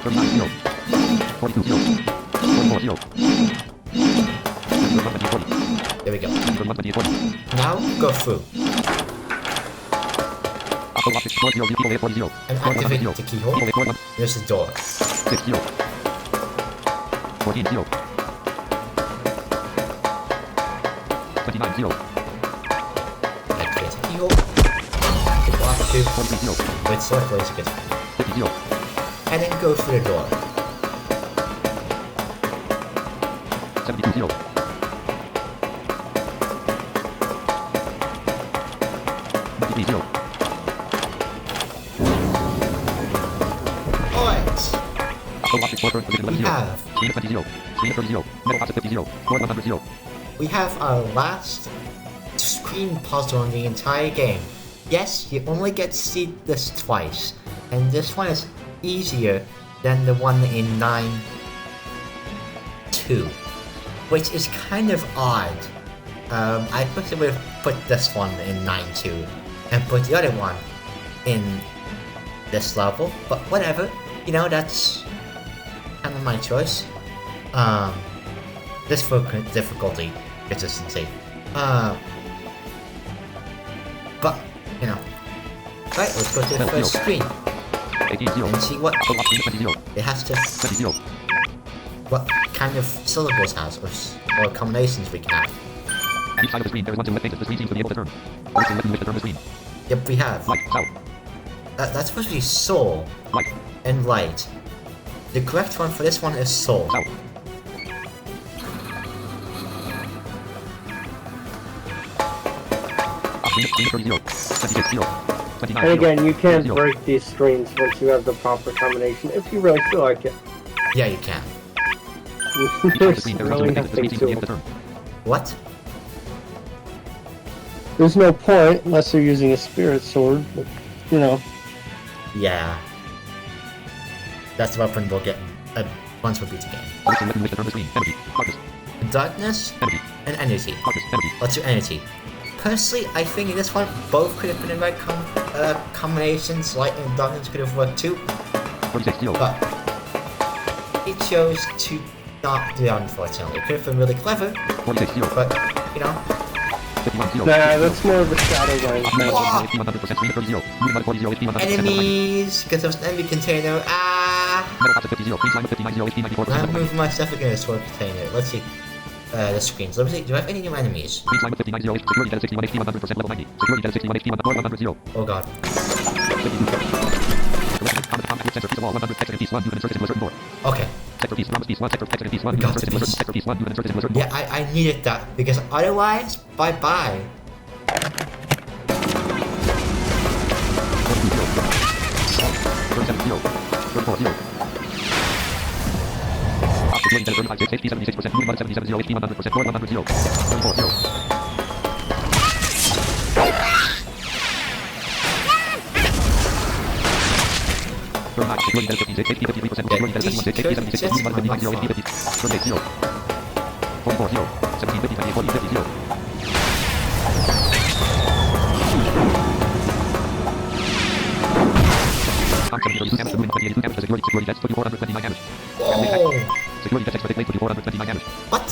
39 0. 42 0. 44 0. 40. There we go. 40. Now go through Auto lock 4 0 people 8 0. and activate the keyhole. People 8 1. There's the door. 6 0. 14 0. 29 0. Activate the keyhole. Block 2. 43 0. With select laser good. 50 0. And then go through the door. 72 0. 93 0. Alright. Auto lock 4 position 11 We 0. have 320 0. 330 0. Metal offset 50 0. 100 0. we have our last screen puzzle in the entire game. Yes, you only get to see this twice, and this one is easier than the one in 9-2, which is kind of odd. I wish I would have put this one in 9-2 and put the other one in this level, but whatever, you know, that's kind of my choice. This for difficulty, consistency. But, you know. Right, let's go to the first screen 18 0. and see what Auto lock 20 0. it has to, 20 0. what kind of syllables has, or combinations we can have. At each side of the screen, there is one to left. The screen seems to be able to turn. Which is left to turn the screen. Yep, we have. Light, south, That's supposed to be soul light, and light. The correct one for this one is soul. south. Screen 30 0. 26 0. 29 And 0. again, you can 0. break these screens once you have the proper combination, if you really feel like it. Yeah, you can. Each side of the There's screen, there is one to really left. The screen nothing seems to be to able to it. turn. What? There's no point unless they're using a spirit sword, but, you know. Yeah. That's the weapon we'll get once we beat the game. Darkness and energy. Let's do energy. Personally, I think in this one, both could have been the right combinations. Light and darkness could have worked too. But he chose to not do that, unfortunately. It could have been really clever, but, you know. Nah, that's more of a shadow line. Enemies! Because there was an enemy container. Ah! I'm moving my stuff against the container. Let's see. The screens. Let me see. Do I have any new enemies? Oh god. Okay. Yeah, I needed that because otherwise, bye bye. What?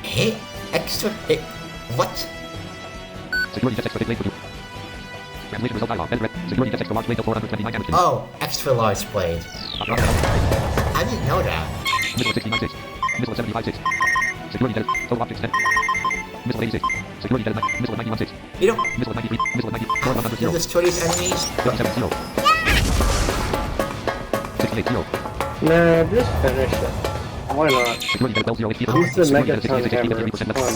Hit? Extra hit? What? Oh, extra large blade. I didn't know that. You don't you destroy these enemies? Nah, just finish it. Why not? Use the Megaton hammer, it's fun.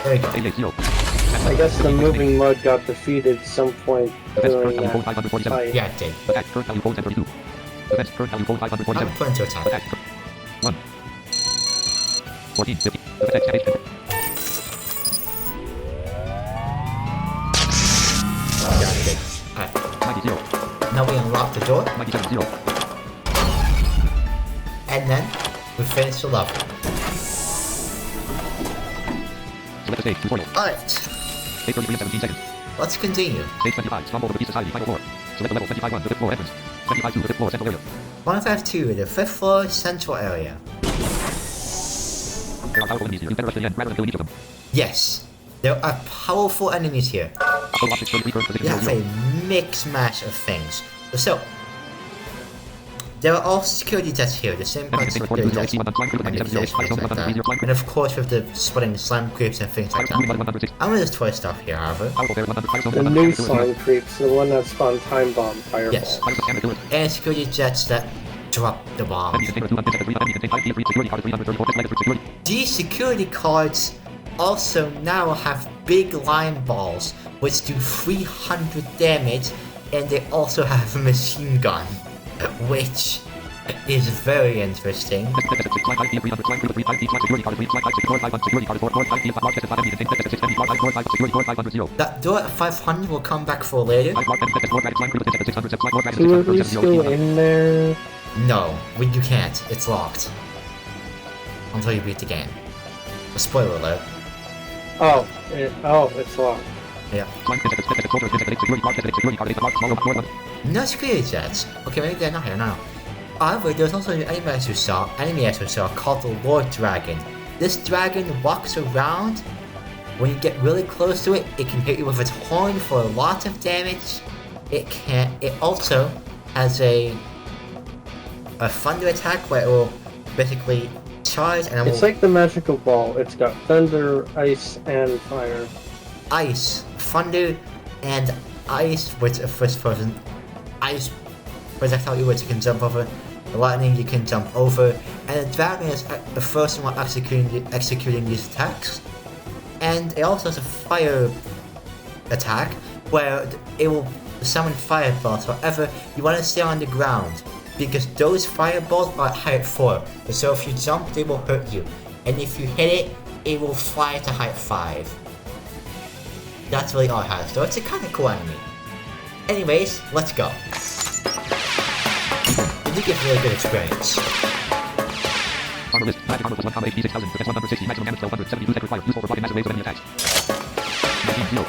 There you go. I guess the moving mud got defeated some point during that fight. Yeah, it did. I'm putting to attack. 1. 14, 50. Yeah, it did. Alright. Now we unlock the door. And then we finish the level. Alright. Let's continue. Stage 25, stumble over the piece of society, final floor. Select the level 25-1, the 5th floor entrance. 25-2, the 5th floor central area. 152, the 5th floor central area. There are powerful enemies here. You better rush to the end rather than killing each of them. Yes, there are powerful enemies here. Upload objects from the current position You have 0. a mix mash of things. So, there are all security jets here, the same kind of security jets. And of course with the spotting slime creeps and things like that. I'm gonna destroy stuff here, however. The new slime creeps, the one that spawned time bomb fireball. Yes. And security jets that drop the bombs. These security cards also now have big line balls, which do 300 damage, and they also have a machine gun, which is very interesting. That door at 500 will come back for later. So are we still in there? No, you can't. It's locked. Until you beat the game. A spoiler alert. Oh, it's locked. Yeah. No security jets. Okay, maybe they're not here. No. However, there's also an enemy as we saw called the Lord Dragon. This dragon walks around. When you get really close to it, it can hit you with its horn for a lot of damage. It also has a thunder attack where it will basically charge, and It's like the magical ball. It's got thunder, ice, and fire. ice, thunder, and ice with a first person. Ice projectile which you can jump over. The lightning you can jump over, and the dragon is the first one executing these attacks. And it also has a fire attack where it will summon fireballs. However, you want to stay on the ground because those fireballs are at height 4. So if you jump, they will hurt you, and if you hit it, it will fly to height 5. That's really all it has. So it's a kind of cool enemy. Anyways, let's go. You get really good experience. Armor list. Magic armor plus 1 comma HP 6000. Defense 160. Maximum damage 1272 seconds required. Useful for blocking massive waves of enemy attacks. 19 0.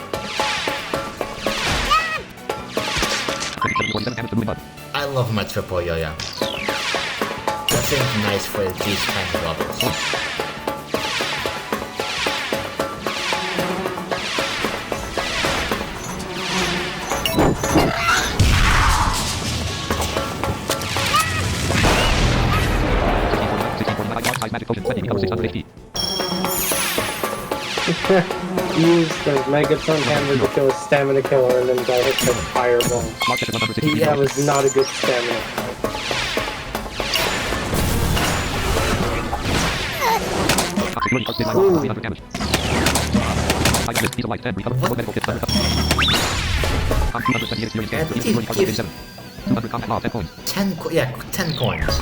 47 damage to moving bud. I love my triple yo-yo. That seems nice for these kinds of levels. Magic potion. Setting becomes 600 HP. Use the Megaton Hammer to kill a stamina killer and then got hit by the fireball. Mark session 160. That was not a good stamina. Security card stabilizer 300 damage. Item list. Piece of light 10. Recover. One medical kit. Thunder. 278 experience gain. Security card 7. 200 combat law 10 coins. 10 coins.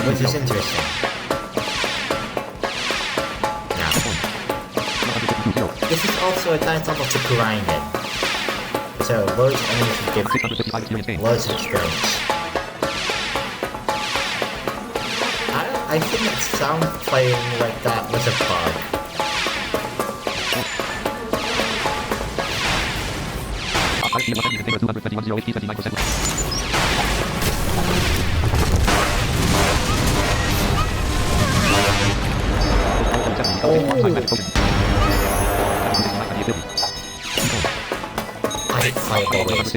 Which is interesting. Now, this is also a nice level to grind in. So loads of enemies will give 655 experience gain. loads of experience. I think that sound playing like that was a bug. Item list. You can take 221 0 HP 79%. I hate fireball waves.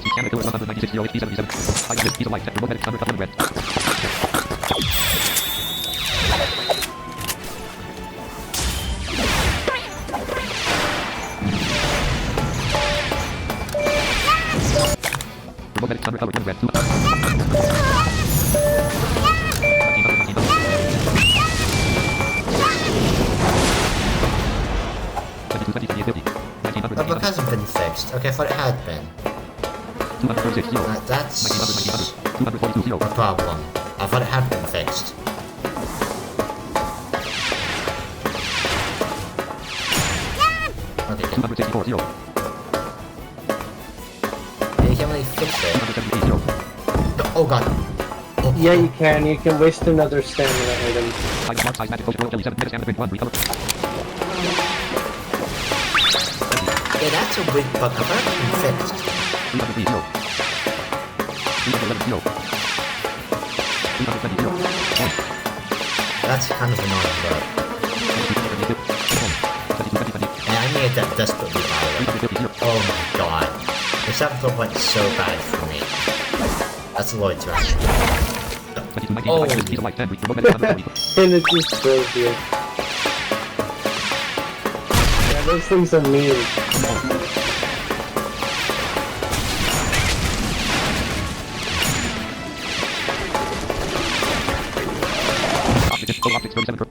The bug hasn't been fixed. Okay, I thought it had been. That's a problem. I thought it had been fixed. Okay, good. You can't really fix it. Oh god. Oh, Yeah, you can. You can waste another stamina item. Yeah, that's a weak bug. I thought it had been fixed. That's kind of annoying, but... And I needed that desperately, by the way. Oh my god. This episode went so bad for me. That's a Lloyd turn. Oh! And it just throws you. Yeah, those things are mean.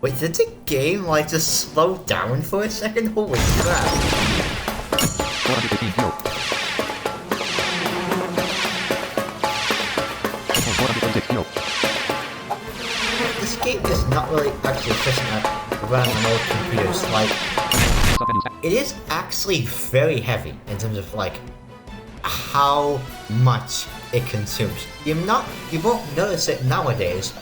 Wait, did the game like just slow down for a second? Holy crap. This game is not really actually efficient at running on old computers. Like, it is actually very heavy in terms of like how much it consumes. You won't notice it nowadays,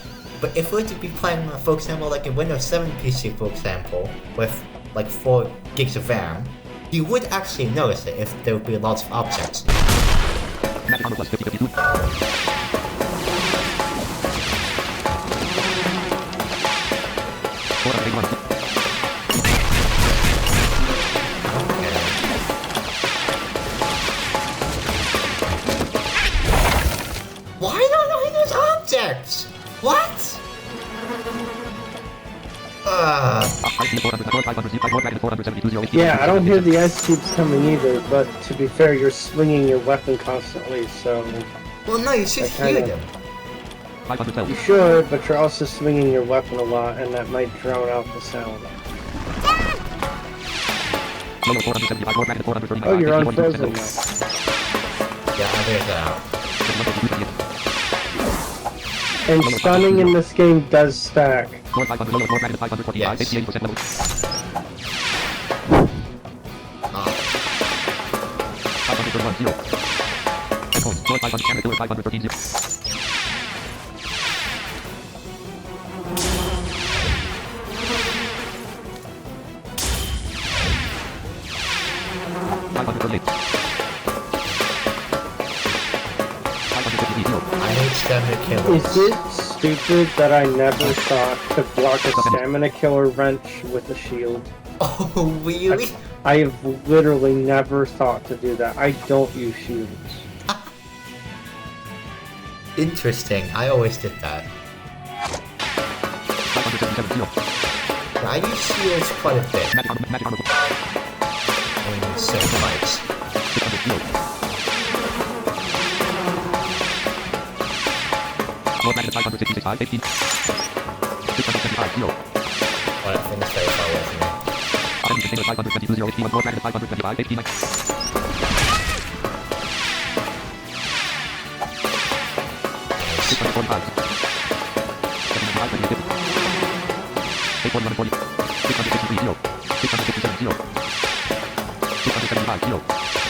but if we were to be playing, for example, like a Windows 7 PC, for example, with like 4 gigs of RAM, you would actually notice it if there would be lots of objects. Why don't I use objects? What? Yeah, I don't hear the ice cubes coming either, but to be fair, you're swinging your weapon constantly, so... Well, no, you should hear them. You should, but you're also swinging your weapon a lot, and that might drown out the sound. Oh, you're unfrozen now. Yeah, I figured that out. And stunning in this game does stack. Yes. I hate stamina killers. Is it stupid that I never thought to block a stamina killer wrench with a shield? Oh, really? I have literally never thought to do that. I don't use shields. Interesting. I always did that. Yeah, I use shields quite a bit. In certain fights. Well, that thing's very far away from me.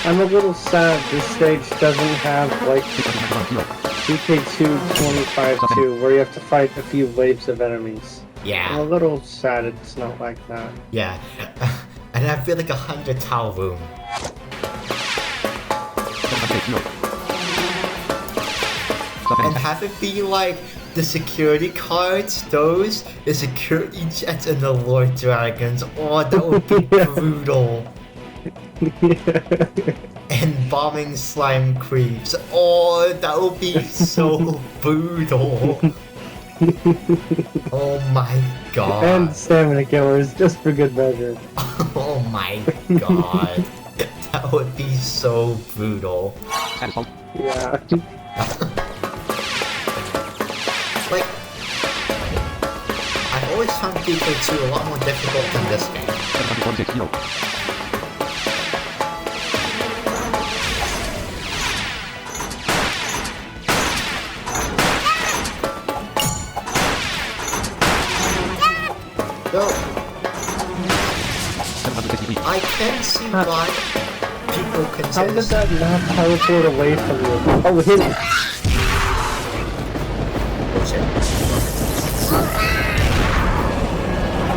I'm a little sad this stage doesn't have like bk3 25-2 where you have to fight a few waves of enemies. Yeah. I'm a little sad it's not like that. Yeah. And I feel like 100 towel room. And have it be like the security cards, the security jets and the Lord Dragons. Oh, that would be brutal. And bombing slime creeps. Oh, that would be so brutal. Oh my god. And stamina killers, just for good measure. Oh my god. That would be so brutal. Yeah. Like, I've always found bk3 a lot more difficult than this game. Though, I can see why people How consider... did that not teleport away from you? Oh, hit it!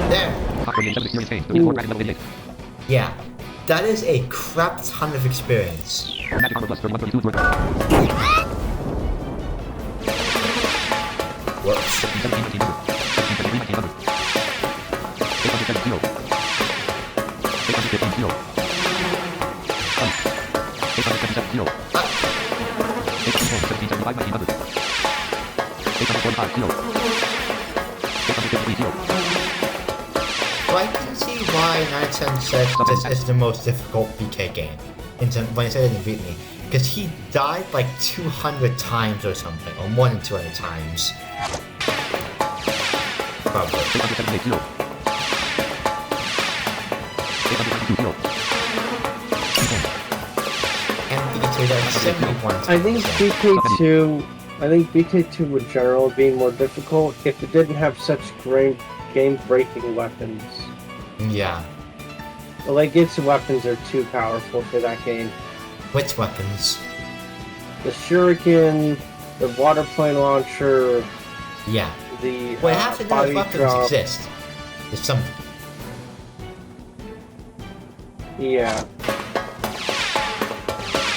There! Yeah, that is a crap ton of experience. Whoops. So I can see why 910 said this is the most difficult BK game when he said he didn't beat me. Because he died like 200 times or something, or more than 200 times. Probably. And BK2 died 71 times. I think BK2 would generally be more difficult if it didn't have such game-breaking weapons. Yeah. Like, its weapons are too powerful for that game. Which weapons? The shuriken, the water plane launcher, Yeah. the Well, half of those body weapons drop. exist. There's some... Yeah.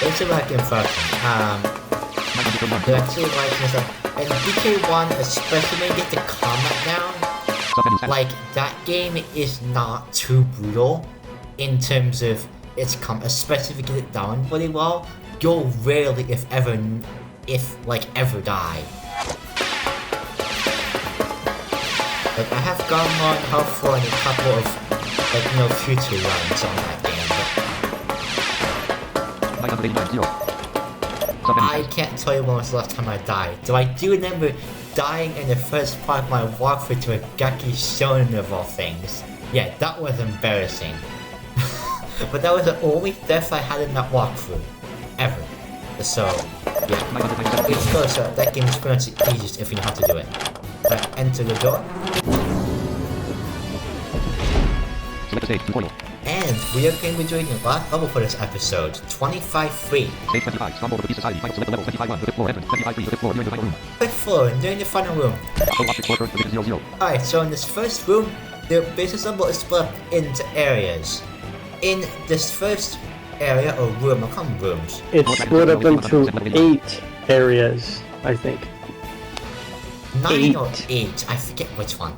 Let's see if I can fuck them. They're actually like stuff. And BK1, especially when you get the combat down, like, that game is not too brutal in terms of its combat, especially if you get it down really well. You'll rarely, if ever die. Like, I have gone on health for in a couple of, like, future runs on that game, but 989, 0. I can't tell you when was the last time I died. Though I do remember dying in the first part of my walkthrough to a Gaki Shonen of all things. Yeah, that was embarrassing. But that was the only death I had in that walkthrough. Ever. So, yeah. It's closer. That game is pretty much the easiest if you know how to do it. Enter the door. Select stage tutorial. And we are going to be doing the last level for this episode, 25-3. Stage 25, scroll over the society, final select the level 25-1, the fifth floor, entrance, 25-3, the fifth floor, near the final room. Fifth floor, and during the final room. Auto object floor, current position 0, 0. Alright, so in this first room, the business level is split up into areas. In this first area, or room, I'll call them rooms. It's split up into 8 areas, I think. 9 or 8, I forget which one.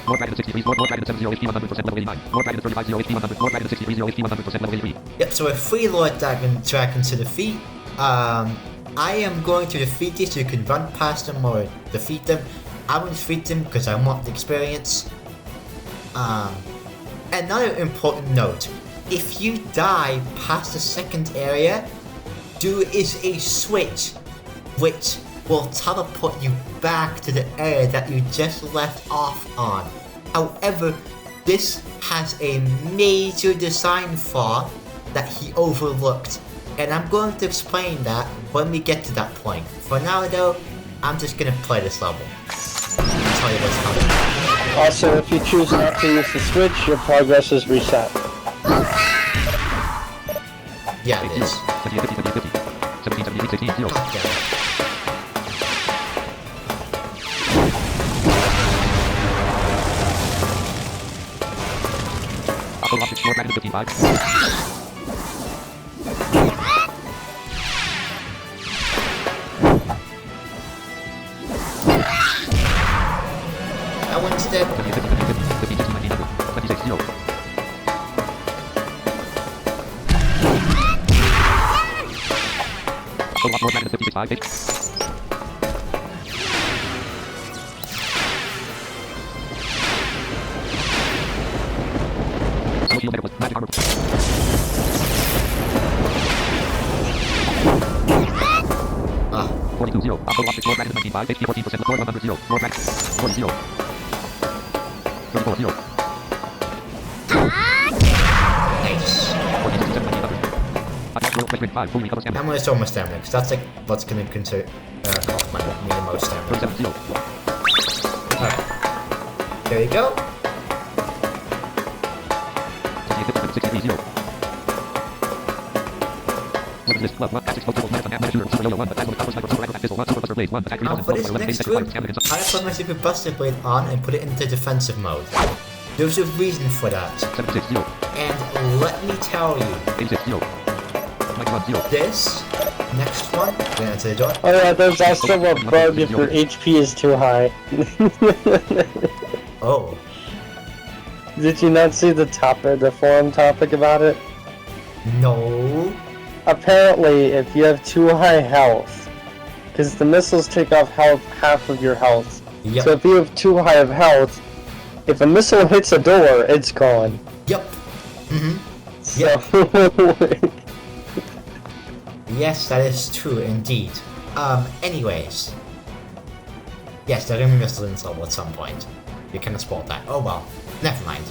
More dragon 63, more dragon 70 HP 100% level 89. More dragon 35 HP 100, more dragon 63 HP 100% level 83. Yep, so with 3 Lord Dragons to defeat, I am going to defeat these so you can run past them or defeat them. I will defeat them because I want the experience. Another important note, if you die past the second area, there is a switch which will teleport you back to the area that you just left off on. However, this has a major design flaw that he overlooked, and I'm going to explain that when we get to that point. For now though, I'm just gonna play this level. I'll tell you what's coming. Also, if you choose not to use the switch, your progress is reset. Yeah, it is. 20, 50, 50, 50. 17, 78, 16, 0. God damn it. Auto object floor, dragon 55. That one's dead. 20, 50, 50, 50, 15, 16, 19, 26, 0. Auto floor, dragon 56, 5, 8. Magic armor. Ah. 42, 0. Auto object floor, dragon 95, HP 14%, floor 100, 0. Floor dragon 40, 0. 34, 0. Nice. 14, 67, 19, 100. 5, fully recover stamina. I'm gonna store my stamina because that's like what's gonna consider cost me the most stamina. 37, 0. Alright. There you go. 63, 0. Weapons list, club, 1, tactics, multiple, marathon, app, manager, super YOLO 1, attack, one, super rifle, pistol, 1, super buster blade, 1, attack, 3000, For this multiple, next 11, room, stamina, I put my super buster blade on and put it into defensive mode. There's a reason for that. 76, 0. And let me tell you, 86, 0. 91, 0. this next one, we're gonna enter the door. Oh yeah, there's also a bug if your HP is too high. Oh. Did you not see the forum topic about it? No. Apparently, if you have too high health, because the missiles take off half of your health. Yep. So if you have too high of health, if a missile hits a door, it's gone. Yep. So, Yes, that is true indeed. Anyways. Yes, there are gonna be missiles in this level at some point. You kind of spoiled that. Oh well. Never mind.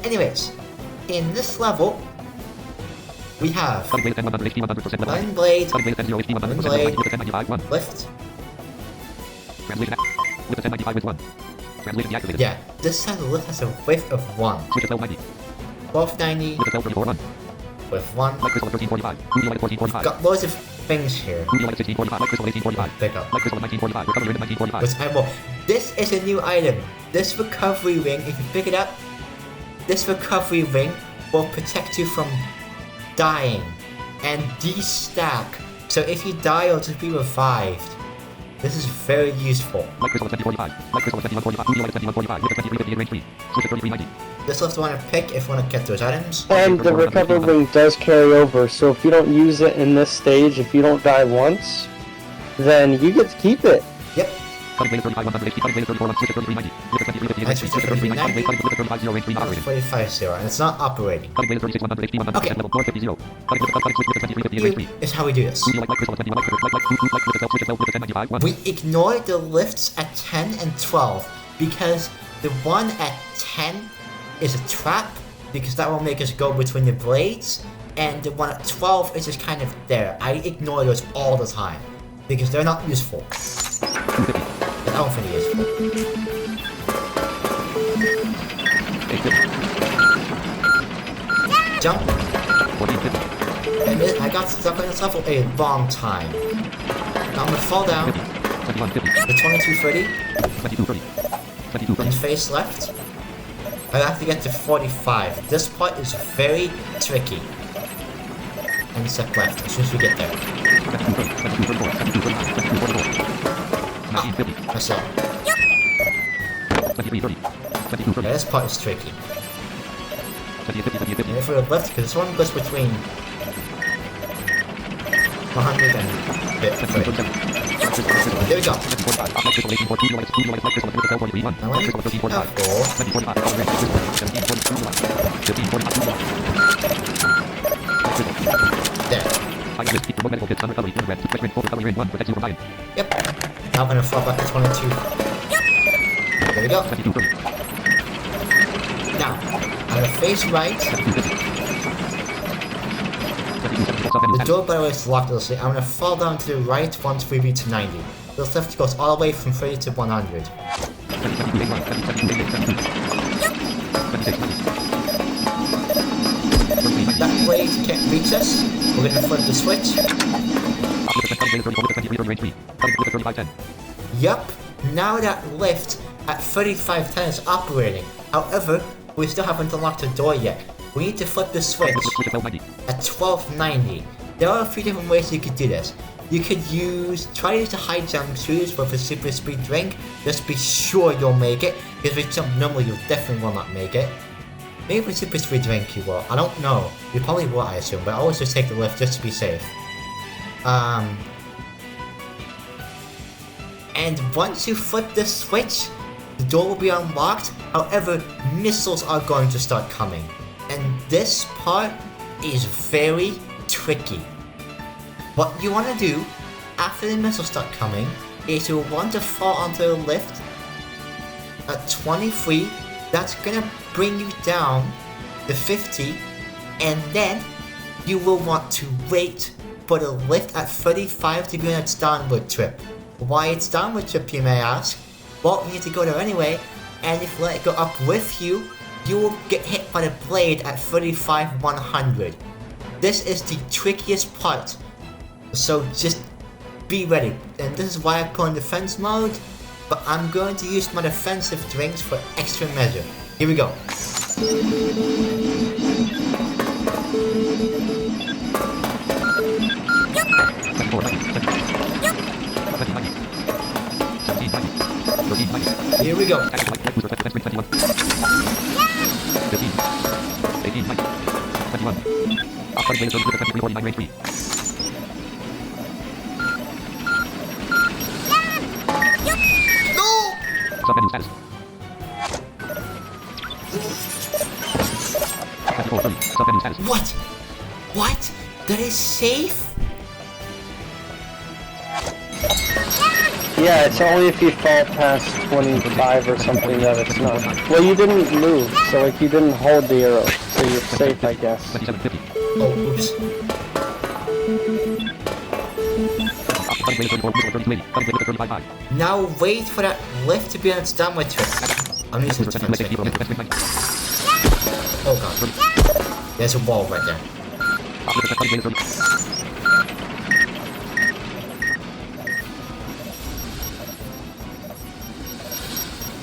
Anyways. In this level, we have Blade 10, 100 HP, 100% level. Line Blade, Blade 10, 0 HP, 100% level. Blade. With 1095, 1. Lift. Translation app. With 1095 with 1. Translation deactivated. Yeah, this has a lift has a width of 1. Switch to 1290. 1290 With a 1234, 1. with 1. Light crystal at 1345. Ruby light at 1445. Got loads of things here. Ruby light at 1645. Light crystal at 1845. Pick up. Light crystal at 1945. Recovery ring at 1945. Which I will. This is a new item. This recovery ring, if you pick it up, this recovery ring will protect you from dying and de-stack. So if you die, you'll just be revived. This is very useful. Light crystal at 2045. Light crystal at 2145. Ruby light at 2145. With a 2350 in range 3. Switch to 3390. This is the one to pick if you want to get those items. and the recover ring does carry over, so if you don't use it in this stage, if you don't die once, then you get to keep it. Yep. Let's switch to 3390. 45-0, and it's not operating. Okay. Here is how we do this. We ignore the lifts at 10 and 12 because the one at 10 is a trap because that will make us go between the blades, and the one at 12 is just kind of there. I ignore those all the time because they're not useful. I don't think they're useful. Jump. And I got stuck on this level a long time. Now I'm gonna fall down. The 2230. And face left. I have to get to 45. This part is very tricky. And step left as soon as we get there. That's it. Yeah, this part is tricky. And if we were left, because this one goes between 100 and 50. There we go. Now let me there. Yep. Now I'm gonna fall back to 22. There we go. Now, I'm gonna face right. The door, by the way, is locked. I'm gonna fall down to the right once we reach 90. The left goes all the way from 30 to 100. That blade can't reach us. We're gonna flip the switch. Yup, now that lift at 3510 is operating. However, we still haven't unlocked the door yet. We need to flip the switch at 1290. There are a few different ways you could do this. You could try to use the high jump shoes with a super speed drink. Just be sure you'll make it, because if you jump normally you definitely will not make it. Maybe with super speed drink you will, I don't know. You probably will, I assume, but I always just take the lift just to be safe. And once you flip the switch, the door will be unlocked. However, missiles are going to start coming. And this part is very tricky. What you want to do after the missiles start coming is you want to fall onto the lift at 23. That's gonna bring you down to 50, and then you will want to wait for the lift at 35 to be on its downward trip. Why it's downward trip, you may ask? Well, you need to go there anyway, and if you let it go up with you, you will get hit by the blade at 35-100. This is the trickiest part, so just be ready. And this is why I put on defense mode, but I'm going to use my defensive drinks for extra measure. Here we go. Here we go. What? What? That is safe? Yeah, it's only if you fall past 25 or something that it's not. Well, you didn't move, so like you didn't hold the arrow, so you're safe, I guess. Oh, oops. Now wait for that lift to be on its downward trip. I'm using the defense. Oh god. There's a wall right there.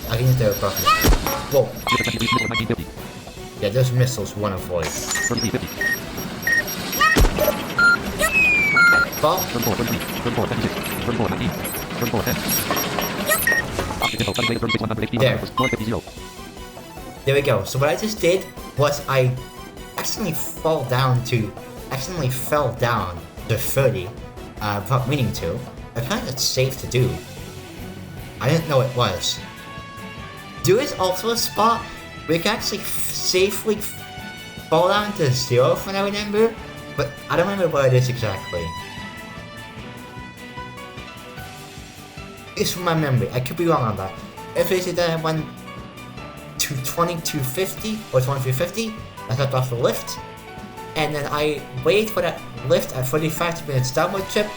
I think they're above me. Whoa. Yeah, those missiles want to avoid. Fall. There we go. So what I just did was I accidentally fell down to 30 without meaning to. I find it's safe to do. I didn't know it was. There is also a spot where you can actually safely fall down to 0 from what I remember, but I don't remember what it is exactly. It's from my memory, I could be wrong on that. If it's that I went to 2250 or 2350, I stepped off the lift, and then I waited for that lift at 45 minutes downward trip,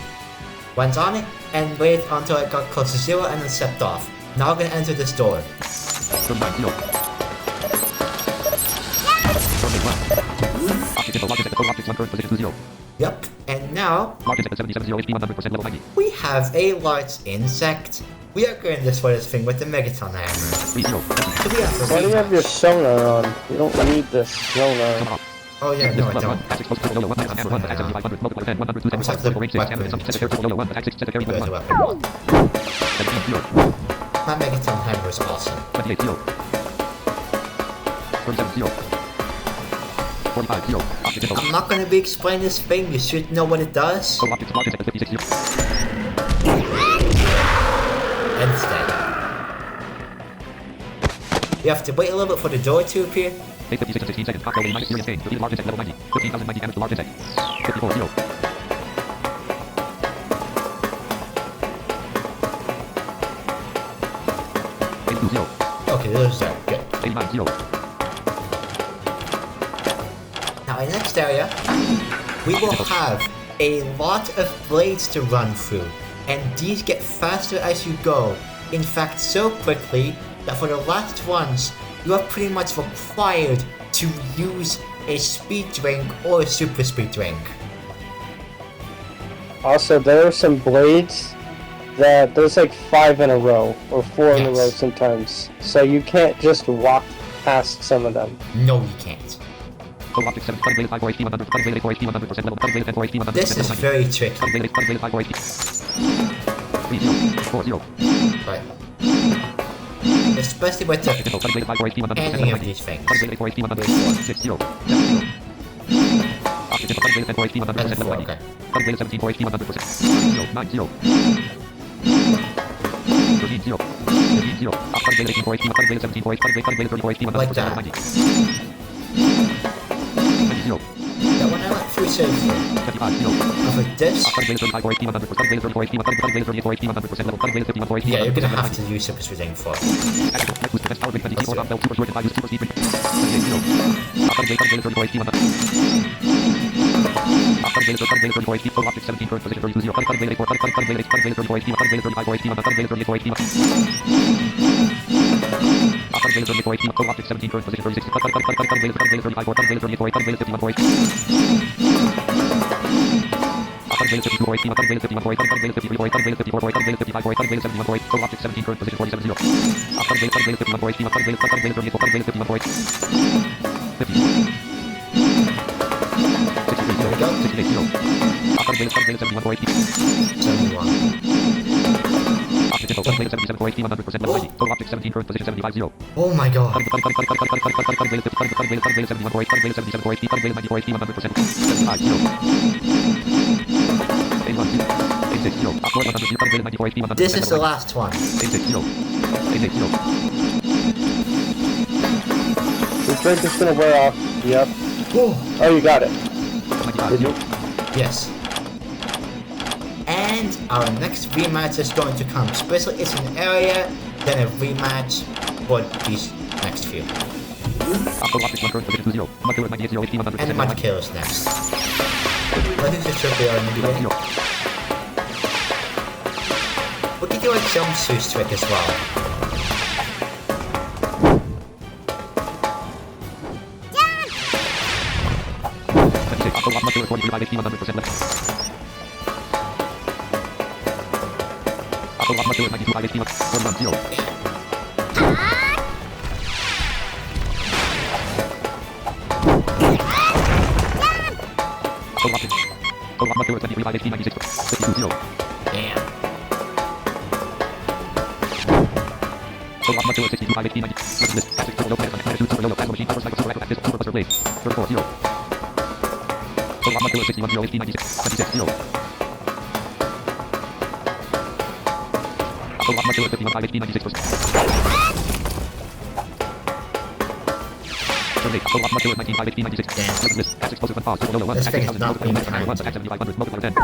went on it, and waited until I got close to 0 and then stepped off. Now I'm gonna enter this door. Yep, and now we have a large insect. We are going to destroy this thing with the Megaton hammer. So Why do you have your sonar on? You don't need this sonar. Oh yeah, no I don't. My Megaton hammer is awesome. I'm not going to be explaining this thing, you should know what it does. Instead, you have to wait a little bit for the door to appear. Okay, those are good. Now in the next area, we will have a lot of blades to run through, and these get faster as you go. In fact, so quickly that for the last ones, you are pretty much required to use a speed drink or a super speed drink. Also, there are some blades that there's like 5 in a row, or 4 in a row sometimes. So you can't just walk past some of them. No, you can't. This is very tricky. Right. Especially with the handling of these things. And 4, okay. Like that. That one I went through safely. For this, yeah, you're gonna have to use super speeding for. Oh my god. This is the last one. The drink is gonna wear off. Yep. Oh, you got it. Did you? Yes. And our next rematch is going to come. Especially it's an area, then a rematch for these next few. And the Mud Killer's next. I think this should be our new. We can do a jumpsuit trick as well. Total muscular 51 5 HP 96%. Terminate. Total muscular 19 5 HP 96. Damn. List. X explosive and pause. Triple 1. This X thing is 1000 not being multiplied by 1. timed. X 7500 multiplied by 10.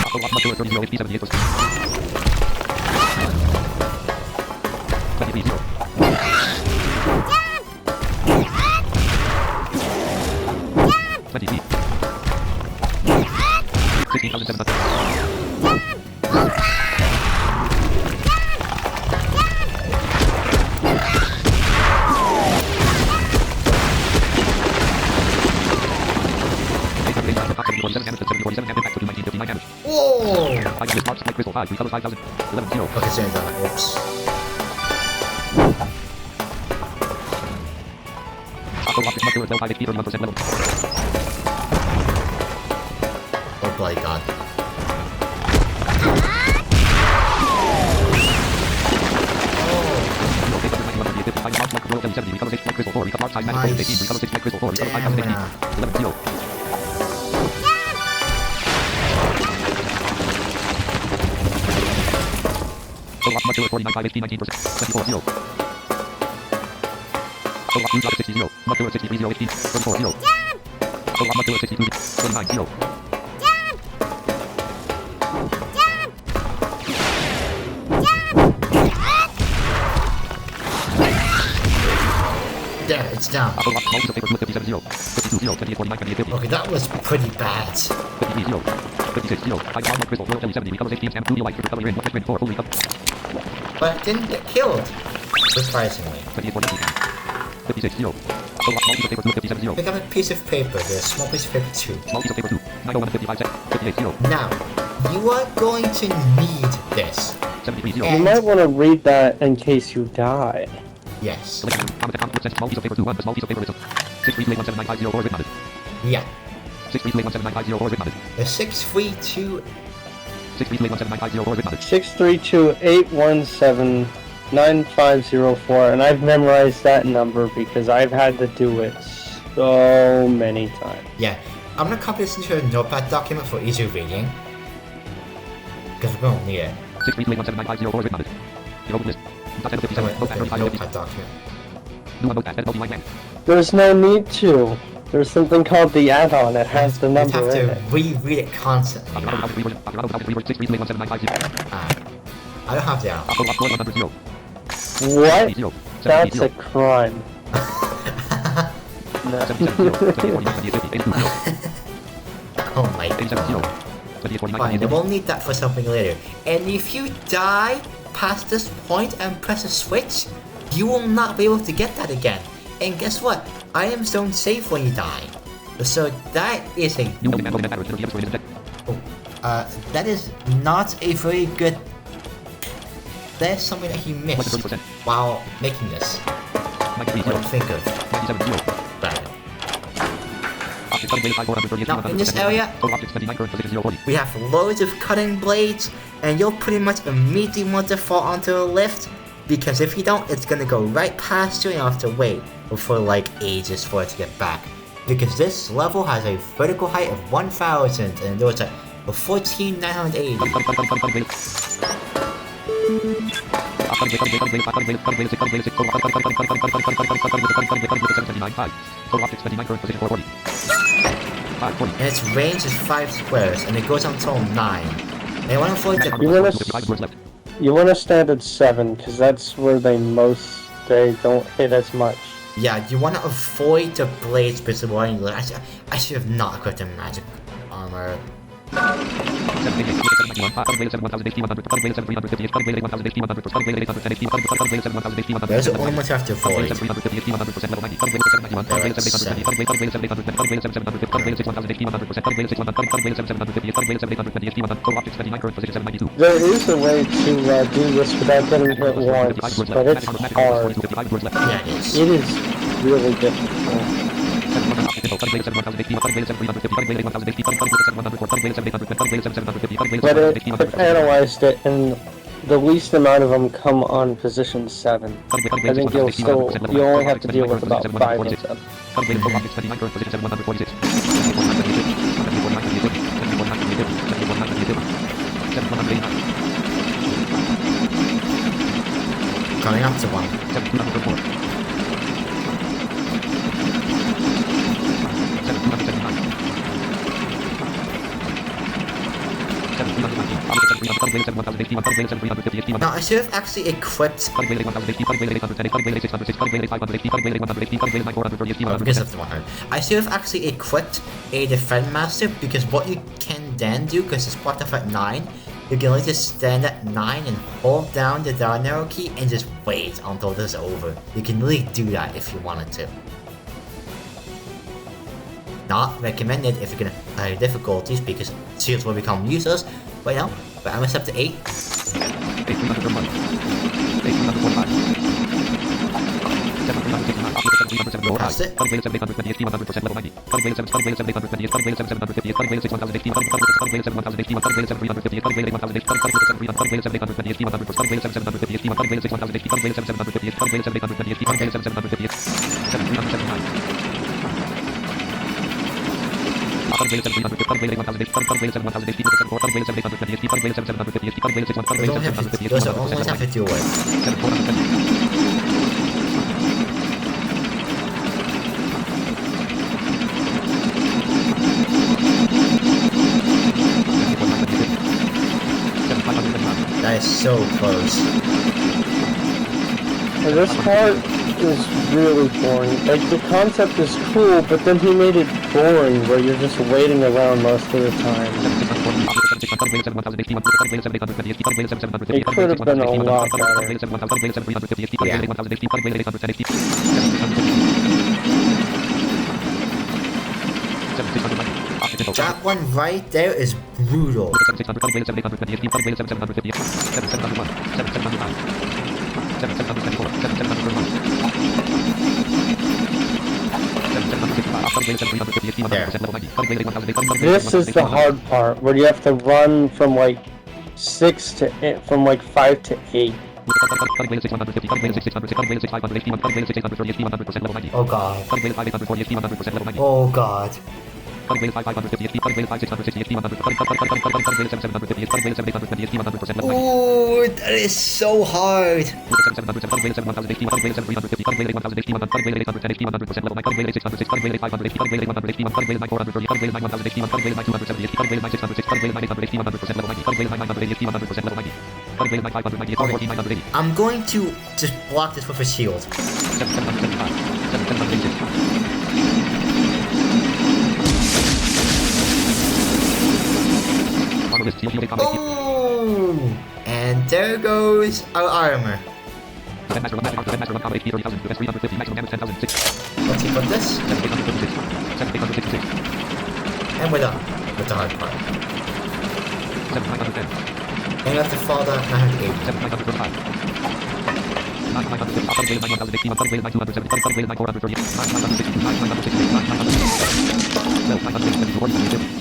Total muscular 30 HP 78%. 23 0. 20 feet. 16,700. Whoa! 5 units marks, like crystal 5, recovers 5,000. 11 0. Okay, so that. Oops. Total object muscular 12 5 HP 31% level. Oh my god. Muscular 49 5 HP 19%. 24 0. Total muscular 60 0. Muscular 63 0 HP 34 0. Total muscular 62 29 0. There, it's down. Total piece of paper 57 0. 52 0. 28 49 28 50. Okay, that was pretty bad. 53 0. 56 0. High power crystal royal 70 recovers HP and 2 life recovery in 1 4 fully up. But it didn't get killed. Surprisingly. 28 49 56 0. Total small piece of paper 57 0. Pick up a piece of paper. There's a small piece of paper too. Small piece of paper 2. 901 55 cents. 58 0. Now, you are going to need this. 73 0. You might want to read that in case you die. Yes. Select comment account small piece of paper 2 1. Small piece of paper is 6331795 or written on it. Yeah. 6331795 or written on it. The 632. 6331795 or written on it. 632-817-9504, and I've memorized that number because I've had to do it so many times. Yeah. I'm gonna copy this into a notepad document for easier reading. Because we're gonna need it. 6331795 or written on it. You open this. Anyway, notepad document. There's no need to. There's something called the add-on that has the You number have in to it. reread it constantly. I don't have the app. What? That's a crime. Oh my god. Fine, I will need that for something later. And if you die past this point and press a switch, you will not be able to get that again. And guess what? Items don't save when you die. So that is a... that is not a very good... That is something that he missed while making this. What do you think of? Bad. Now in this area, we have loads of cutting blades, and you'll pretty much immediately want to fall onto the lift, because if you don't, it's gonna go right past you and you'll have to wait for like ages for it to get back. Because this level has a vertical height of 1000 and there was a 14980. And its range is 5 squares and it goes until 9. And I want to avoid the... You want to stand at 7 because that's where they don't hit as much. Yeah, you want to avoid the blades because I should have not equipped the magic armor. There's the only one you have to avoid. There is a way to do this without getting hit once, but it's hard. Yeah, it is. It is really difficult. But I've analyzed it, and the least amount of them come on position 7. I think you only have to deal with about 5 of them. Going up to 1. 7,204. 7,279. 7,319. Now I should have actually equipped because of the 100. I should have actually equipped a Defend Master, because what you can then do, because it's part of at 9, you can literally just stand at 9 and hold down the down arrow key and just wait until this is over. You can really do that if you wanted to. Not recommended if you're gonna have difficulties, because shields will become useless. But now, but I'm up to 8. 8,301. 8,345. Passed it. Those are only 50 away. That is so close. And this part is really boring. Like, the concept is cool, but then he made it boring where you're just waiting around most of the time. It could have been a lot better. That one right there is brutal. This is the hard part, where you have to run from like 6 to 8, from like 5 to 8. Oh god. Oh god. Ooh, that is so hard. Okay. I'm going to just block this with a shield. Oh, and there goes our armor. Let's see what this. And we're done with the hard part. And you have to fall down 980.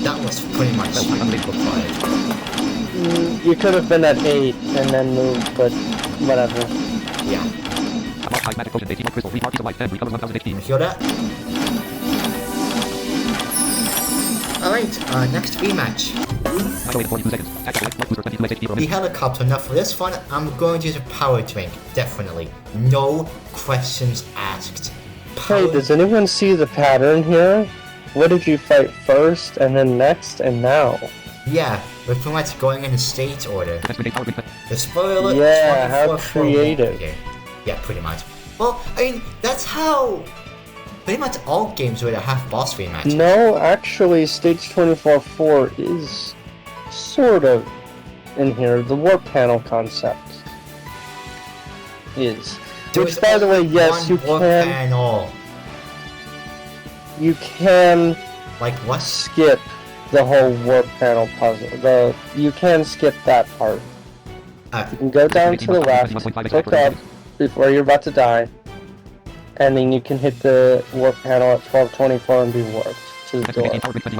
That was pretty much required. You could have been at 8 and then moved, but whatever. Yeah. Feel that? Alright, next rematch. The helicopter. Now for this one, I'm going to use a power drink. Definitely. No questions asked. Hey, does anyone see the pattern here? What did you fight first, and then next, and now? Yeah, we're pretty much going in a stage order. The spoiler. Yeah, how creative. Yeah, pretty much. Well, I mean, that's how pretty much all games where they have boss rematches. No, actually, stage 24 is sort of in here. The warp panel concept is. Which, by the way, yes, you can. Panel. You can like what? Skip the whole warp panel puzzle. You can skip that part. You can go down to the left, click up before you're about to die, and then you can hit the warp panel at 1224 and be warped to the door.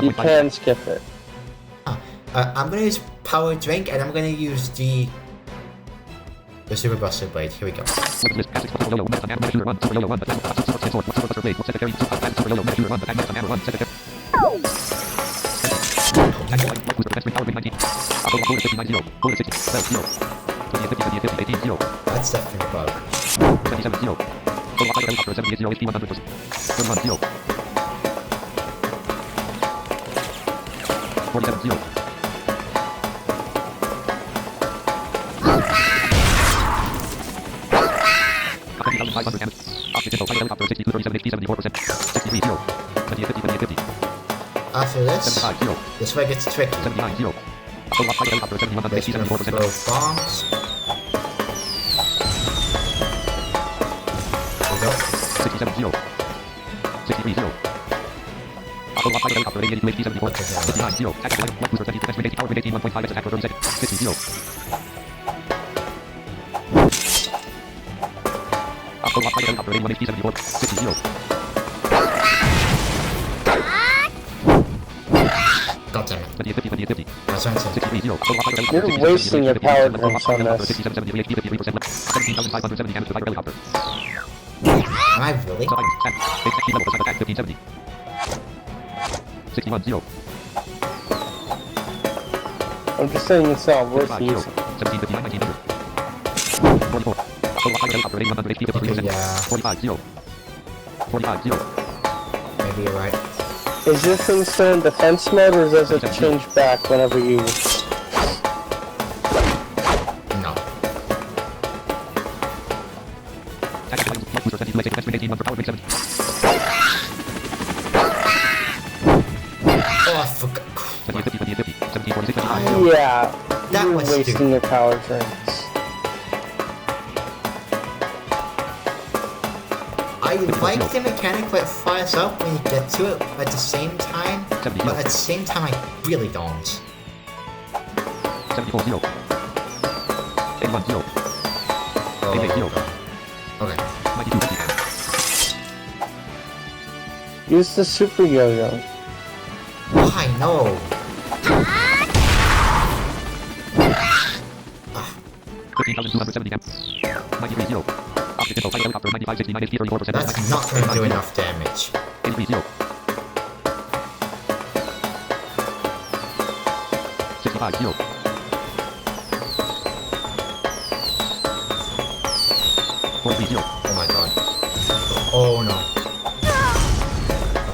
You can skip it. I'm gonna use power drink, and I'm gonna use the Super Buster Blade. Here we go. That's definitely a bug. 27 0. Total flight helicopter 78 0 HP 100%. 31 0. 47 0. $20,500 damage. Object info, flight helicopter 6237 HP 74%. 63 0. 28 50 28 50. After this, 75 0. this way gets tricky. 79 0. Total flight helicopter 7100 Let's HP 74%. throw bombs. There we go. 67 0. 63 0. Total flight helicopter 88 HP 74. 59 0. Tactical light booster 20 defense wind 80 power wind 18 1.5 attack for 30 seconds. 60 0. Total flight helicopter 81 HP 74. 60 0. God damn it. 28 50 28 50. That's what I'm saying. 63 0. Total flight helicopter You're 67 wasting your 50 power 50 drinks on this. 67 70 HP 53% left. 17,570 damage to fighter helicopter. Am I really? Survivors 10. Base XP level percent attack 1570. 61 0. I'm just saying it's not worth 35 0. using. 1759 1900. 44. Total flight helicopter 8100 HP 53%. Okay, yeah. 45 0. 45 0. Maybe you're right. Is your thing still in defense mode, or does it change back whenever you... No. Tactical light booster 20 defense wind 18 1 for power wind 70. Oh, I forgot. 28 50 28 50. 1746 25 0. Yeah, That you're was wasting stupid. your power drinks. I like the mechanic where it fires up when you get to it at the same time, but at the same time I really don't. 74 0. 81 0. Oh, 88 0. okay. 92 50. Use the super yo-yo. Why, no? 15,270 damage. 93 0. Object info, flight helicopter 95 69 HP 34%. That's not going to do enough damage. 83 0. 65 0. 43 0. Oh my god. Oh no.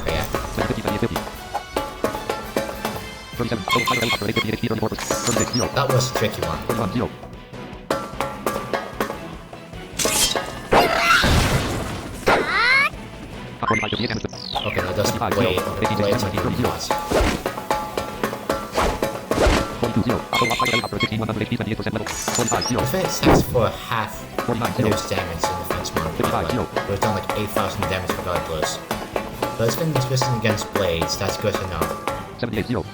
Okay, yeah. 20 50 50. 37. Total flight helicopter 858 HP 34%. 36 0. That was a tricky one. 41 0. 45 58 damage. Okay, that does 25 way, 0. 18 way 60 too 30 many 0. ones. 42 0. Total flight helicopter 16100 HP 78% level. 45 0. If it attacks for half 49 0. reduced damage in defense mode, 55 0. it was done like 8,000 damage regardless. But it's been resistant against blades, that's good to know. 78 0.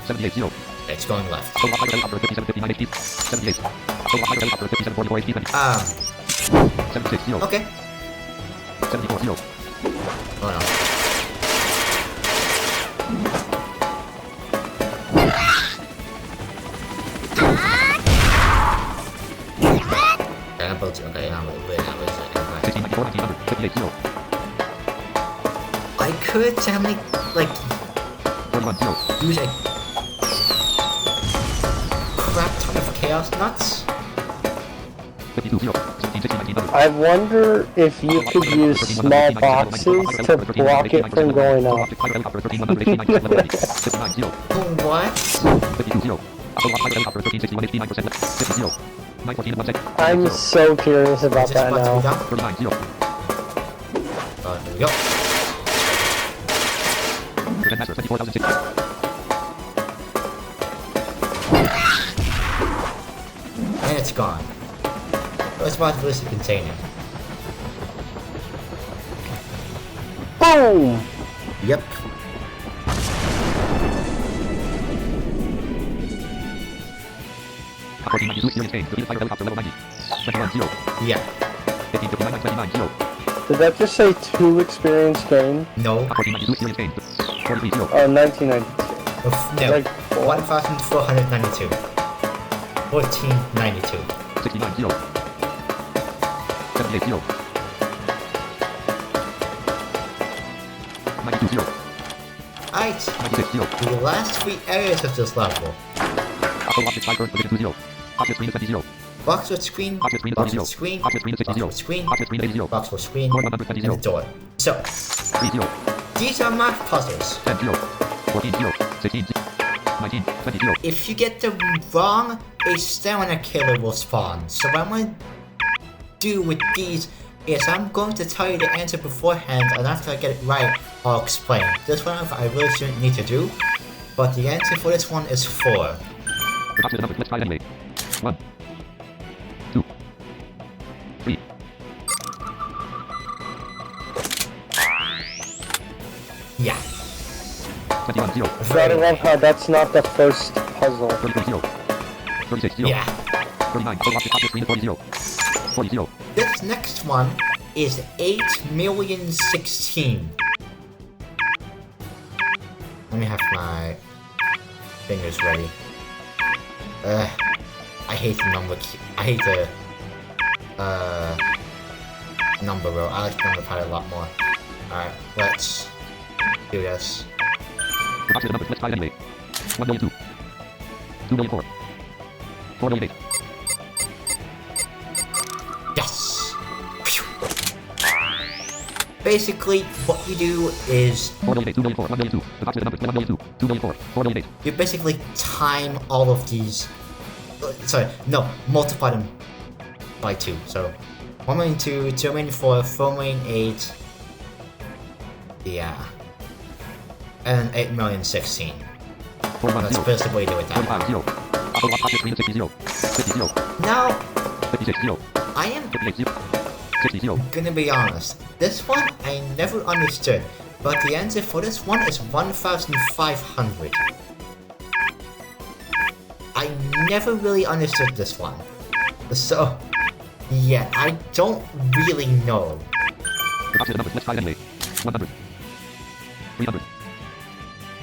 78 0. It's going left. Total flight helicopter 57 59 HP. 78. Total flight helicopter 57 44 HP 20. 76 0. Okay. 74 0. Oh no. Okay, I'm gonna win. 16 94 1900. 58 0. I could definitely, like, 41 0. use a crap ton of chaos nuts. 52 0. 16 60 1900. I wonder if you could use small boxes to block it from going up. 59 0. What? 52 0. Total flight helicopter 1361 HP 9% left. 50 0. 914 1 second. I'm so curious about Is this that about to be now. done? 39 0. There we go. Prevent master 24,006. And it's gone. It's about to lose the container. Boom! Yep. Top 14 92 experience gain. Defeated fighter helicopter level 90. 21 0. Yeah. 15 59 29 0. Did that just say 2 experience gain? No. Top 14 92 experience gain. 43 0. Oh, 1992. No. Like, 1,492. 1492. 69 0. 78 0. 92 0. Alright. 96 0. The last 3 areas of this level. Auto object 5 burn position 2 0. Object screen is 20 0. Box with screen, Box with screen is box 40. with screen, Box with screen is 60. box with screen, Box with screen is 80. box with screen, 120 and a door. So, 30. these are math puzzles. 10 0. 14 0. 16 19 20 0. If you get them wrong, a stamina killer will spawn. So what I'm going to do with these is I'm going to tell you the answer beforehand, and after I get it right, I'll explain. This one I really shouldn't need to do, but the answer for this one is 4. The box with the numbers. Let's try it anyway. 1 2 3 Yeah. 21 0. I don't love how that's not the first puzzle. 33 0. 36 0. Yeah. 39. Box with screen is 40 0. 40 0. This next one is 8,016,000. Let me have my fingers ready. I hate the number I hate the number row. I like the number pad a lot more. Alright, let's do this. The box with the numbers. Let's try it anyway. 1 million 2. 2 million 4. 4 million 8. Yes! Phew. Basically, what you do is 4 million 8. 2 million 4. 1 million 2. The box with the numbers. 1 million 2. 2 million 4. 4 million 8. you basically time all of these. Sorry, no, multiply them by 2. So 1 million 2, 2 million 4, 4 million 8. Yeah. And 8,016,000. 41 That's 0. basically what you do with that. 45 0. Also box with screen is 60 0. 50 0. Now, 56 0. I am 58 0. 60 0. gonna be honest. This one I never understood, but the answer for this one is 1,500. I never really understood this one. So, yeah, I don't really know. The box with the numbers. Let's try it anyway. 100. 300.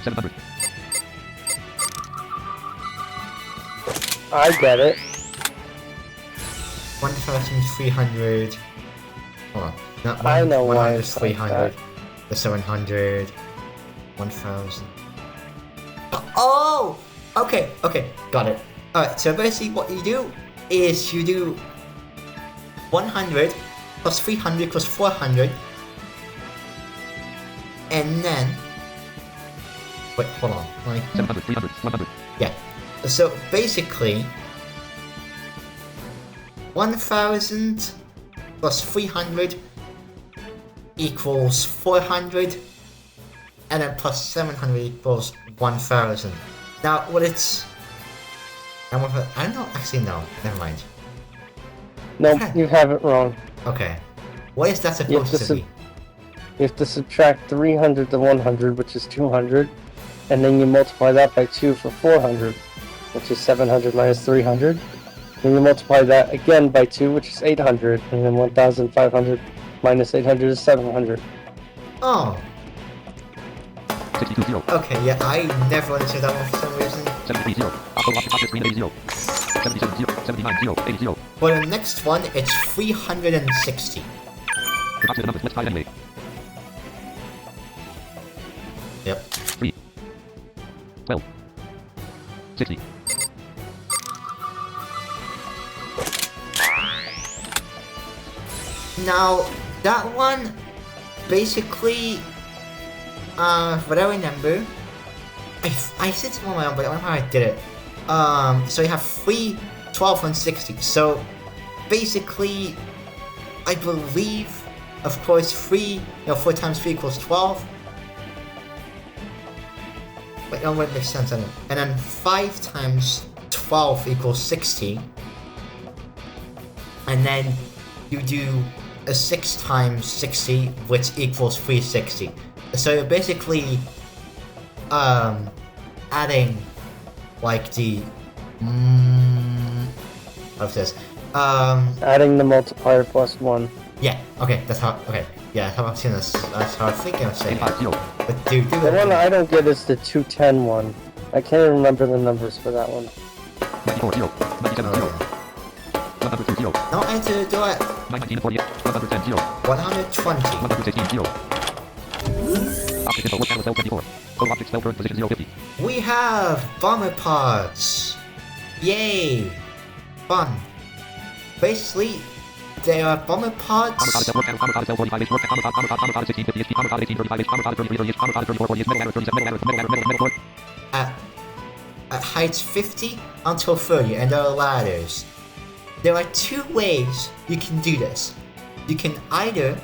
700. I get it. 1,300. Hold on. Not I know why it's like 300. The 700. 1,000. Oh! Okay, got it. Alright, so basically what you do is you do 100 plus 300 plus 400. And then... Wait, hold on. 700. 300. 100. Yeah. So basically, 1,000 plus 300 equals 400, and then plus 700 equals 1,000. Now, what it's... I don't know, actually no, never mind. Nope, you have it wrong. Okay. What is that You have supposed to be? You have to subtract 300 to 100, which is 200, and then you multiply that by 2 for 400, which is 700 minus 300. Then you multiply that again by 2, which is 800, and then 1,500 minus 800 is 700. Oh, 62 0. okay, yeah, I never understood that one for some reason. 73 0. Also box with screen is 80 0. 77 0. 79 0. 80 0. For the next one, it's 360. The box with the numbers. Let's try it anyway. Yep. 3 12 60. Now, that one, basically, what I remember, I said one of my own, but I don't know how I did it. So you have 3, 12, and 60. So, basically, I believe, of course, 4 times 3 equals 12. Wait, no, wait, makes sense, and then 5 times 12 equals 60. And then you do a 6 times 60, which equals 360. So you're basically adding like the what's this? Adding the multiplier plus 1. Yeah, okay, that's how that's how I've seen this. That's how I think I was saying it. 85 0. But do The one I don't get is the 210 one. I can't remember the numbers for that one. 94 0. 97 0. 102 0. no answer to it. 19 48. 110 0. 120. 116 0. Object info. Look at cell 24. Total object spell current position 050. We have bomber parts. Yay! Fun. basically, there are bomber pods at heights 50 until 30, and there are ladders. There are two ways you can do this. You can either...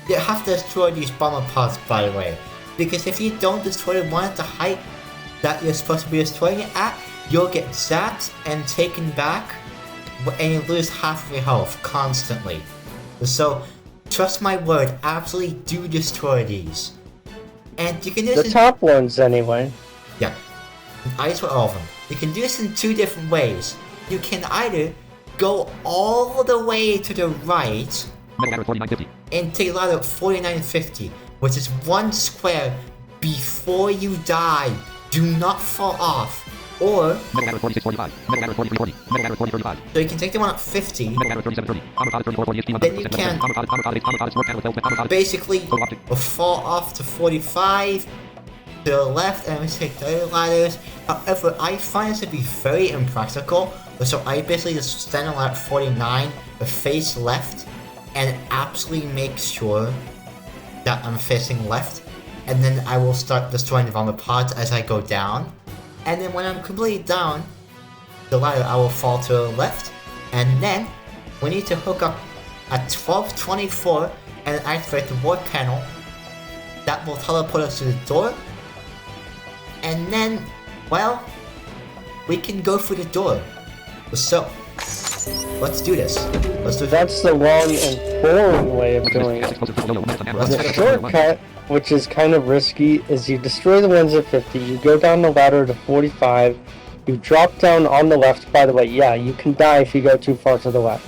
You have to destroy these bomber pods, by the way, because if you don't destroy one at the height that you're supposed to be destroying it at, you'll get zapped and taken back, and you lose half of your health constantly. So, trust my word, absolutely do destroy these. And you can do this The top ones, anyway. Yeah, I destroy all of them. You can do this in two different ways. You can either go all the way to the right and take a ladder at 4950, which is one square before you die. Do not fall off. Or, so you can take the one at 50, then you can basically fall off to 45, to the left, and we take the other ladders. However, I find this to be very impractical, so I basically just stand on ladder 49, face left, and absolutely make sure that I'm facing left, and then I will start destroying the bomber pods as I go down. And then when I'm completely down the ladder, I will fall to the left, and then we need to hook up at 1224 and activate the warp panel. That will teleport us to the door, and then, well, we can go through the door. So, let's do this. Let's do That's the long and boring way of doing it. The shortcut, which is kind of risky, is you destroy the ones at 50, you go down the ladder to 45, you drop down on the left. By the way, yeah, you can die if you go too far to the left.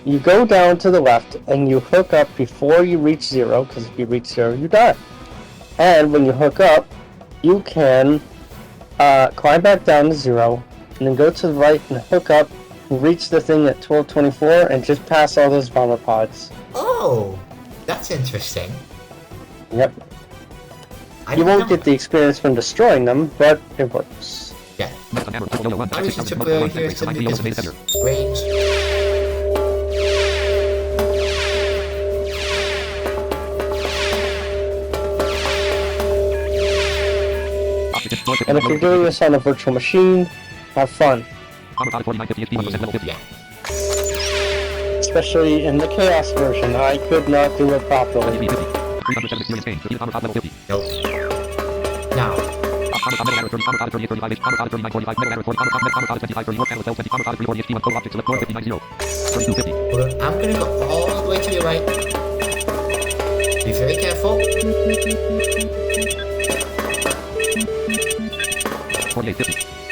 You go down to the left and you hook up before you reach 0, because if you reach 0, you die. And when you hook up, you can climb back down to 0, and then go to the right and hook up, reach the thing at 1224, and just pass all those bomber pods. Oh, that's interesting. Yep. You won't get the experience from destroying them, but it works. Yeah. I'm using temporary here simply because of its range. And if you're doing this on a virtual machine, have fun. Yeah. Especially in the Chaos version, I could not do it properly. Nope. Now, I'm gonna go all the way to your right. Be very careful.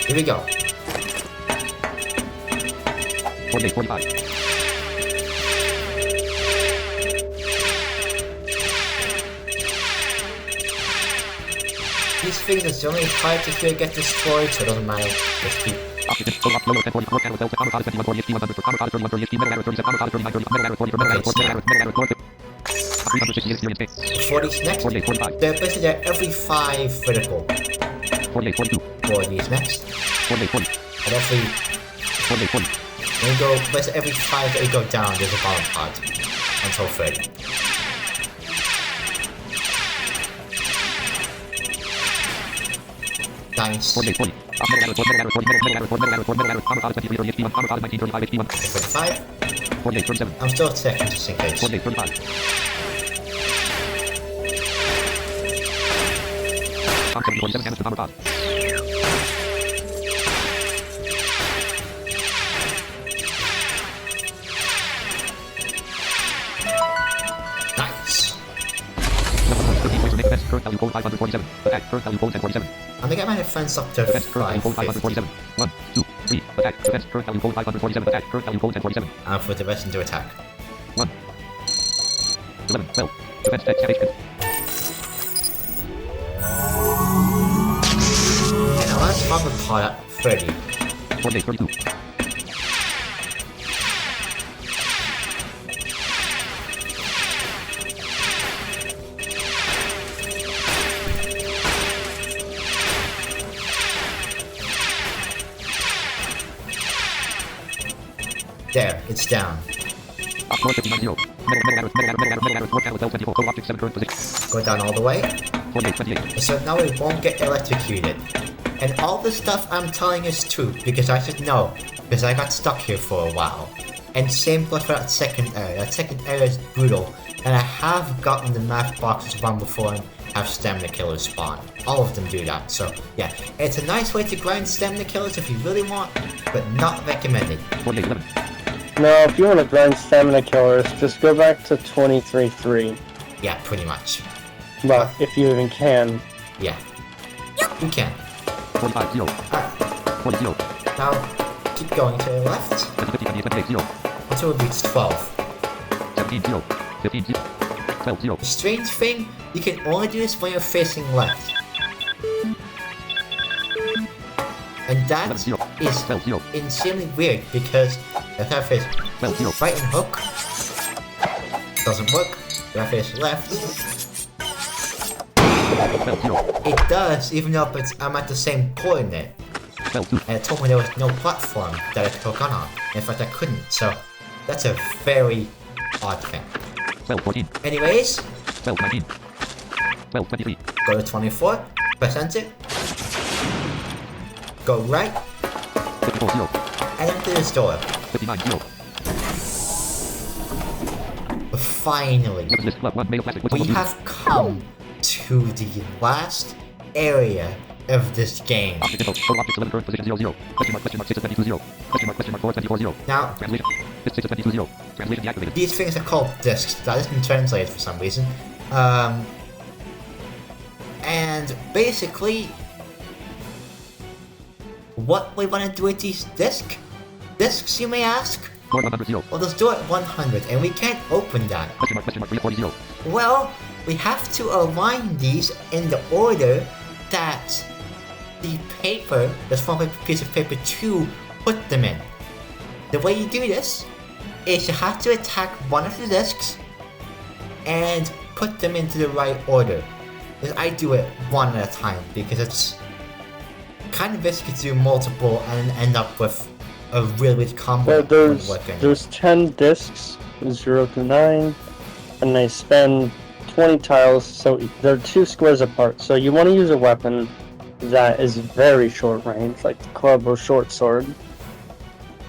Here we go. 45. These things are generally hard to get destroyed, so it doesn't matter. Just keep. 40's next. They're basically every 5 vertical. 40's next. And every... When you go, basically every 5 that you go down, there's a bottom pod. Until 30. Nice. 45. I'm still checking just in case. Nice. I'm gonna get my defense up to 550. 1, 2, 3, attack, defense, current value code 547, attack, current value code 1047. And for the rest into attack. 1, 11, 12, defense 10, HP. And now let's pop the pod at 30. 48, 32. There, it's down. Option 59 Metal 24. Total object 7 current position. Go down all the way. 48, 28. So now we won't get electrocuted. And all this stuff I'm telling is true, because I should know, because I got stuck here for a while. And same goes for that second area. That second area is brutal, and I have gotten the math boxes run before and have stamina killers spawn. All of them do that, so yeah. It's a nice way to grind stamina killers if you really want, but not recommended. 48, 11. No, if you want to grind stamina killers, just go back to 23.3. Yeah, pretty much. But if you even can. Yeah. You can. 45, 0. Alright, 40, 0. now keep going to the left 20, 50, 28, 0. until it reaches 12. 17, 0. 15, 0. 12, 0. The strange thing, you can only do this when you're facing left. And that 11, 0. is 12, 0. insanely weird because if I face 12, 0. right and hook, doesn't work. If I face left, 12, 0. it does, even though I'm at the same coordinate. 12, 2. And it told me there was no platform that I could hook on. In fact, I couldn't, so that's a very odd thing. 12, 14. Anyways, 12, 19. 12, 23. go to 24, press enter, go right, 54, 0. and enter this door. 59, 0. Finally, List club 1 made of plastic. we have come to the last area of this game. Object info. Total objects 11 current position 0, 0. Question mark 6 22 0. Question mark 4 24 0. Now, Translation. This 6 22 0. Translation deactivated. these things are called discs. That has been translated for some reason. And basically, what we want to do with these discs, you may ask? More 100 0. Well, let's do it 100, and we can't open that. Question mark 340 0. Well, we have to align these in the order that the paper, the small piece of paper, to put them in. The way you do this is you have to attack one of the discs and put them into the right order. Because I do it one at a time because it's kind of risky to do multiple and end up with a really weird combo. Well, working. there's 10 discs, 0 to 9, and they span 20 tiles, so they're 2 squares apart. So you want to use a weapon that is very short range, like the club or short sword.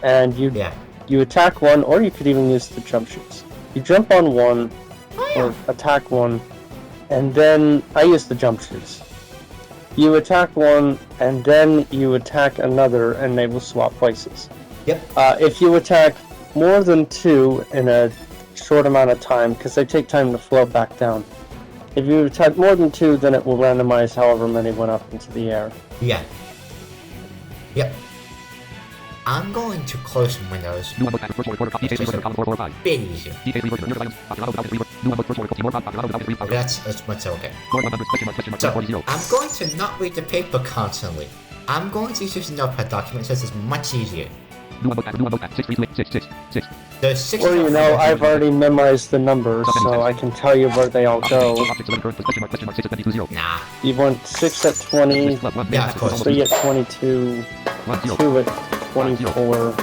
And you attack one, or you could even use the jump shoots. You jump on one, or attack one, and then I use the jump shoots. You attack one, and then you attack another, and they will swap places. Yep. If you attack more than 2 in a short amount of time, because they take time to float back down. If you attack more than 2, then it will randomize however many went up into the air. Yeah. Yep. I'm going to close some windows. New unbooked package first order copy. bk3 version common 445. Bit easier. bk3 version new items. New unbooked first order copy. More copy. Okay, that's much okay. More 100 question mark So, 40 0. I'm going to not read the paper constantly. I'm going to use this notepad document since it's much easier. New unbooked package 6 3 6 6 6. There's 6 Or, you know, I've already memorized the numbers, so I can tell you where they all go. Objects 11 current question mark 6 22 0. Nah. You want 6 at 20, Yeah, of course. 3 at 22, 2 at 24,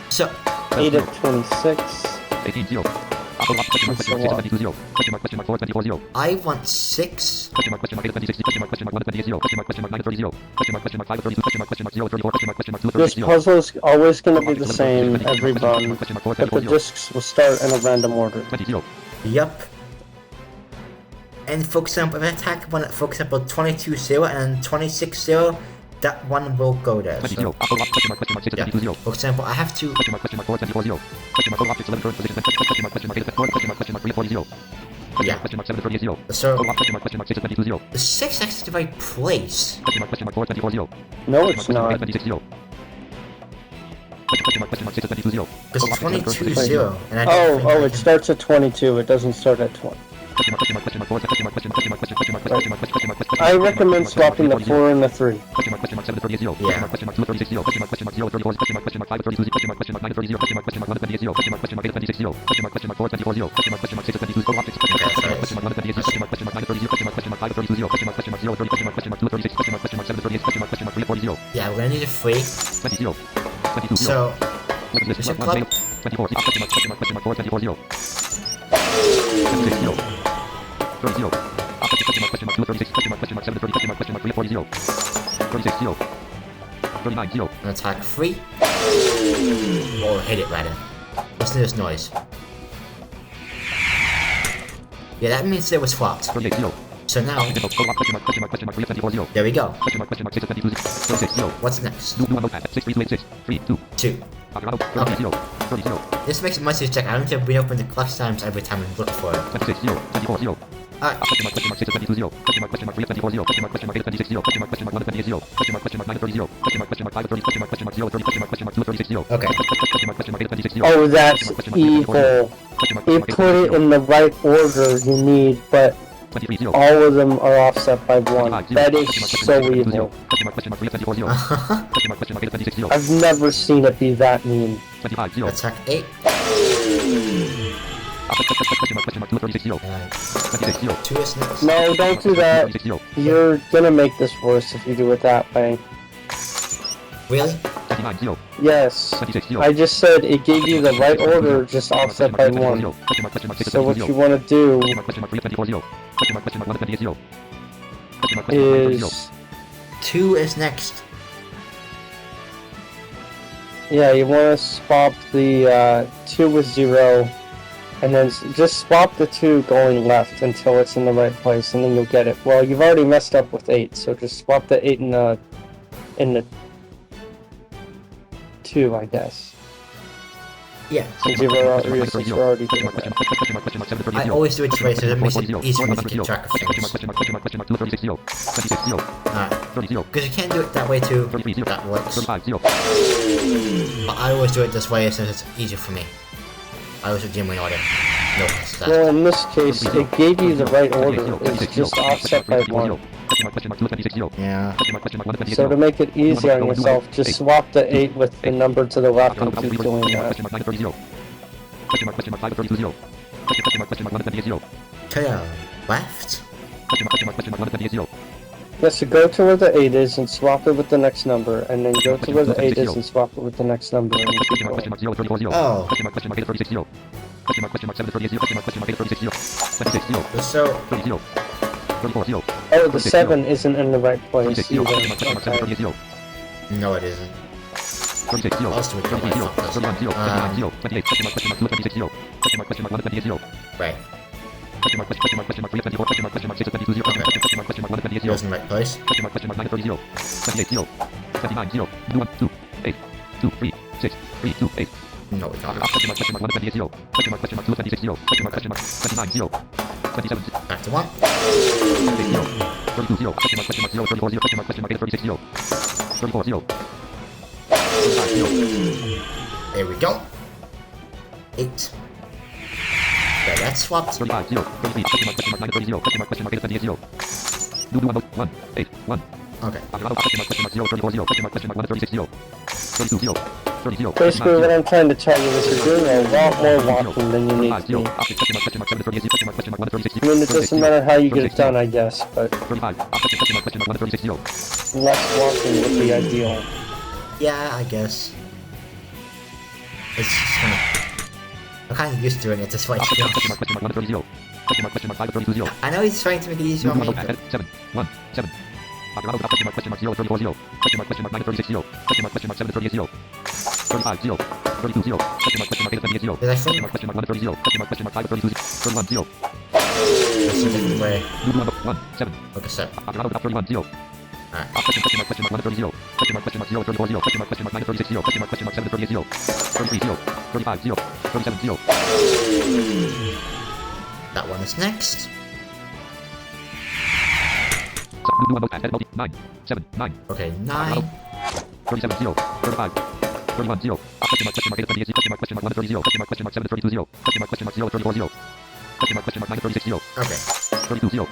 So, 8 at 26. 18 0. Question mark 6 22 0. Question mark 4 24 0. I want 6. Question mark 8 26. Question mark 1 28 0. Question mark 9 30 0. Question mark 5 32. Question mark 0 34. Question mark 2 This 30 0. puzzle is always going to be the same every run, but the discs will start in a random order. 20 0. Yup. And for example, if I attack one at, for example, 22-0 and 26-0, that one will go there. 20 So, 0. Question mark 6 22 0. for example, I have to... Question mark 4 24 0. Question mark objects 11 current position. Question mark 8 at 4. Question mark 3 40 0. Yeah. Question mark 7 38 0. So, Question mark 6 22 0. the 6 is the right place. Question mark 4 24 0. No, it's not. 26 0. Question mark 6 22 0. Because it's 22-0, and I don't think I Oh, it can- starts at 22, it doesn't start at 20. I recommend swapping the 4 and the 3. Yeah, we're gonna need a 3. So, It's a club. 24. Question mark 4. 24 0. 26 0. 30 0. Question mark 2. 36. Question mark 7. 30. Question mark 3. 40 0. 36 0. 39 0. An attack 3. Or hit it rather. Listen to this noise. Yeah, that means they were swapped. 38 0. So now, Question mark 24 0. there we go. Question mark 6 22 36 0. What's next? New notepad 6 3 6 3 2. 2. 30 0. 30 0. This makes it much easier to check. I don't have to reopen the clutch times every time we look for it. 26 0. 24 0. Alright. Question mark 6 22 0. Question mark 3 24 0. Question mark 8 26 0. Question mark 1 28 0. Question mark 9 30 0. Question mark 5 30. Question mark 0 30. Question mark 2 36 0. Okay. Question mark 8 26 0. Oh, that's evil. It put it in the right order you need, but 23 0. all of them are offset by 1. That is so evil. I've never seen it be that mean. Attack 8. And 2 is next. No, don't do that. You're gonna make this worse if you do it that way. Really? Yes. I just said it gave you the right order, just offset by 1. So what you want to do is... 2 is next. Yeah, you want to swap the 2 with 0, and then just swap the 2 going left until it's in the right place, and then you'll get it. Well, you've already messed up with 8, so just swap the 8 in the 2, I guess. Yeah. Since you're already doing that. I always do it this way so it makes it easier for me to keep track of things. Because you can't do it that way too. That works. But I always do it this way since it's easier for me. I always do Jim in order. No, well, in this case, it gave you the right order. It's just offset by 1. Yeah. So to make it easier on yourself, just swap the 8 with the number to the left and keep doing that. To the left? Yes, so go to where the 8 is and swap it with the next number, and then go to where the 8 is and swap it with the next number, and keep going. Oh. So... Oh, the 7 isn't in the right place either. Okay. No, it isn't. I'll do it the right. He was in the right place. No, it's not. Back to 1. There we go. 8. Yeah, that's swapped. Okay. Basically, what I'm trying to tell you is you're doing a lot more walking than you need to be. I mean, it doesn't matter how you get it done, I guess, but less walking would be ideal. Yeah, I guess. It's just kind of... I'm kind of used to doing it this way, to be honest. I know he's trying to make it easier on me, but... 7 1 7. Did I think? That's a different way. Okay, 7. Alright. That one is next. 9 7 9. Okay, 9. 37 0 35 31 0. Okay. 32 0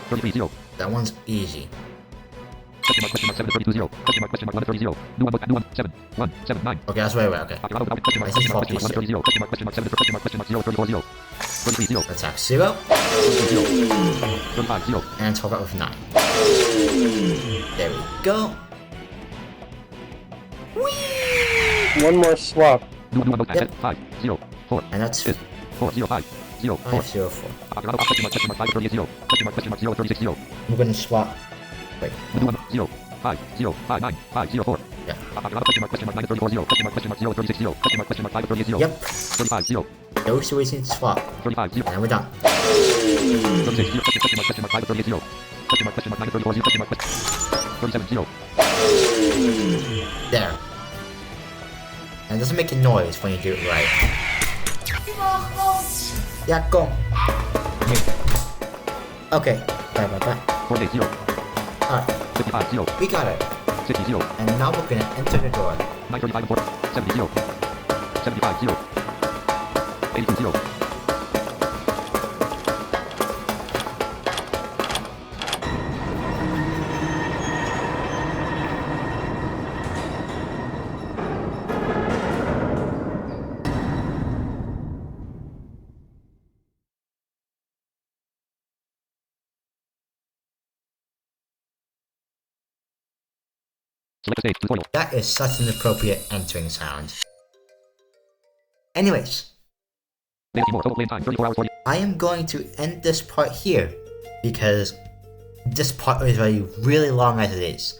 33 0. That one's easy. Okay, that's right, okay. I think swap these two. Attack 0. And talk out with 9. There we go. One more swap. New one mode Yep. 5 0 4 And that's is 4 0 5 0 4. 504. Question mark 5 30 0. Question mark 0 36 0. We're gonna swap. Wait. New one 0 5 0 5 9 5 0 4. Yeah. Question mark minus 34 0. Question mark 0 36 0. Question mark 5 30 0. Yep. 35 0. Those two we need to swap. 35 0. And then we're done. 36 0. Question mark 5 30 0. Question mark minus 34 0. Question mark 37 0. There. And it doesn't make a noise when you do it right. Yeah, go. Okay. Bye. 48 0. Alright. 55 0. We got it. 60 0. And now we're gonna enter the door. 935 4. 70 0. 75 0. 82 0. Select stage tutorial. That is such an appropriate entering sound. Anyways, More. Total play time 34 hours 40. I am going to end this part here because this part is already really long as it is.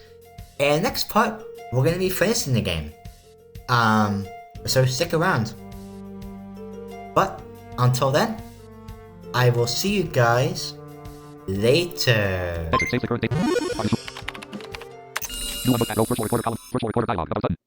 And next part, we're gonna be finishing the game. So stick around. But until then, I will see you guys later. Exit. Save the current date. New one mode. Virtual recorder column. Virtual recorder dialog. About button.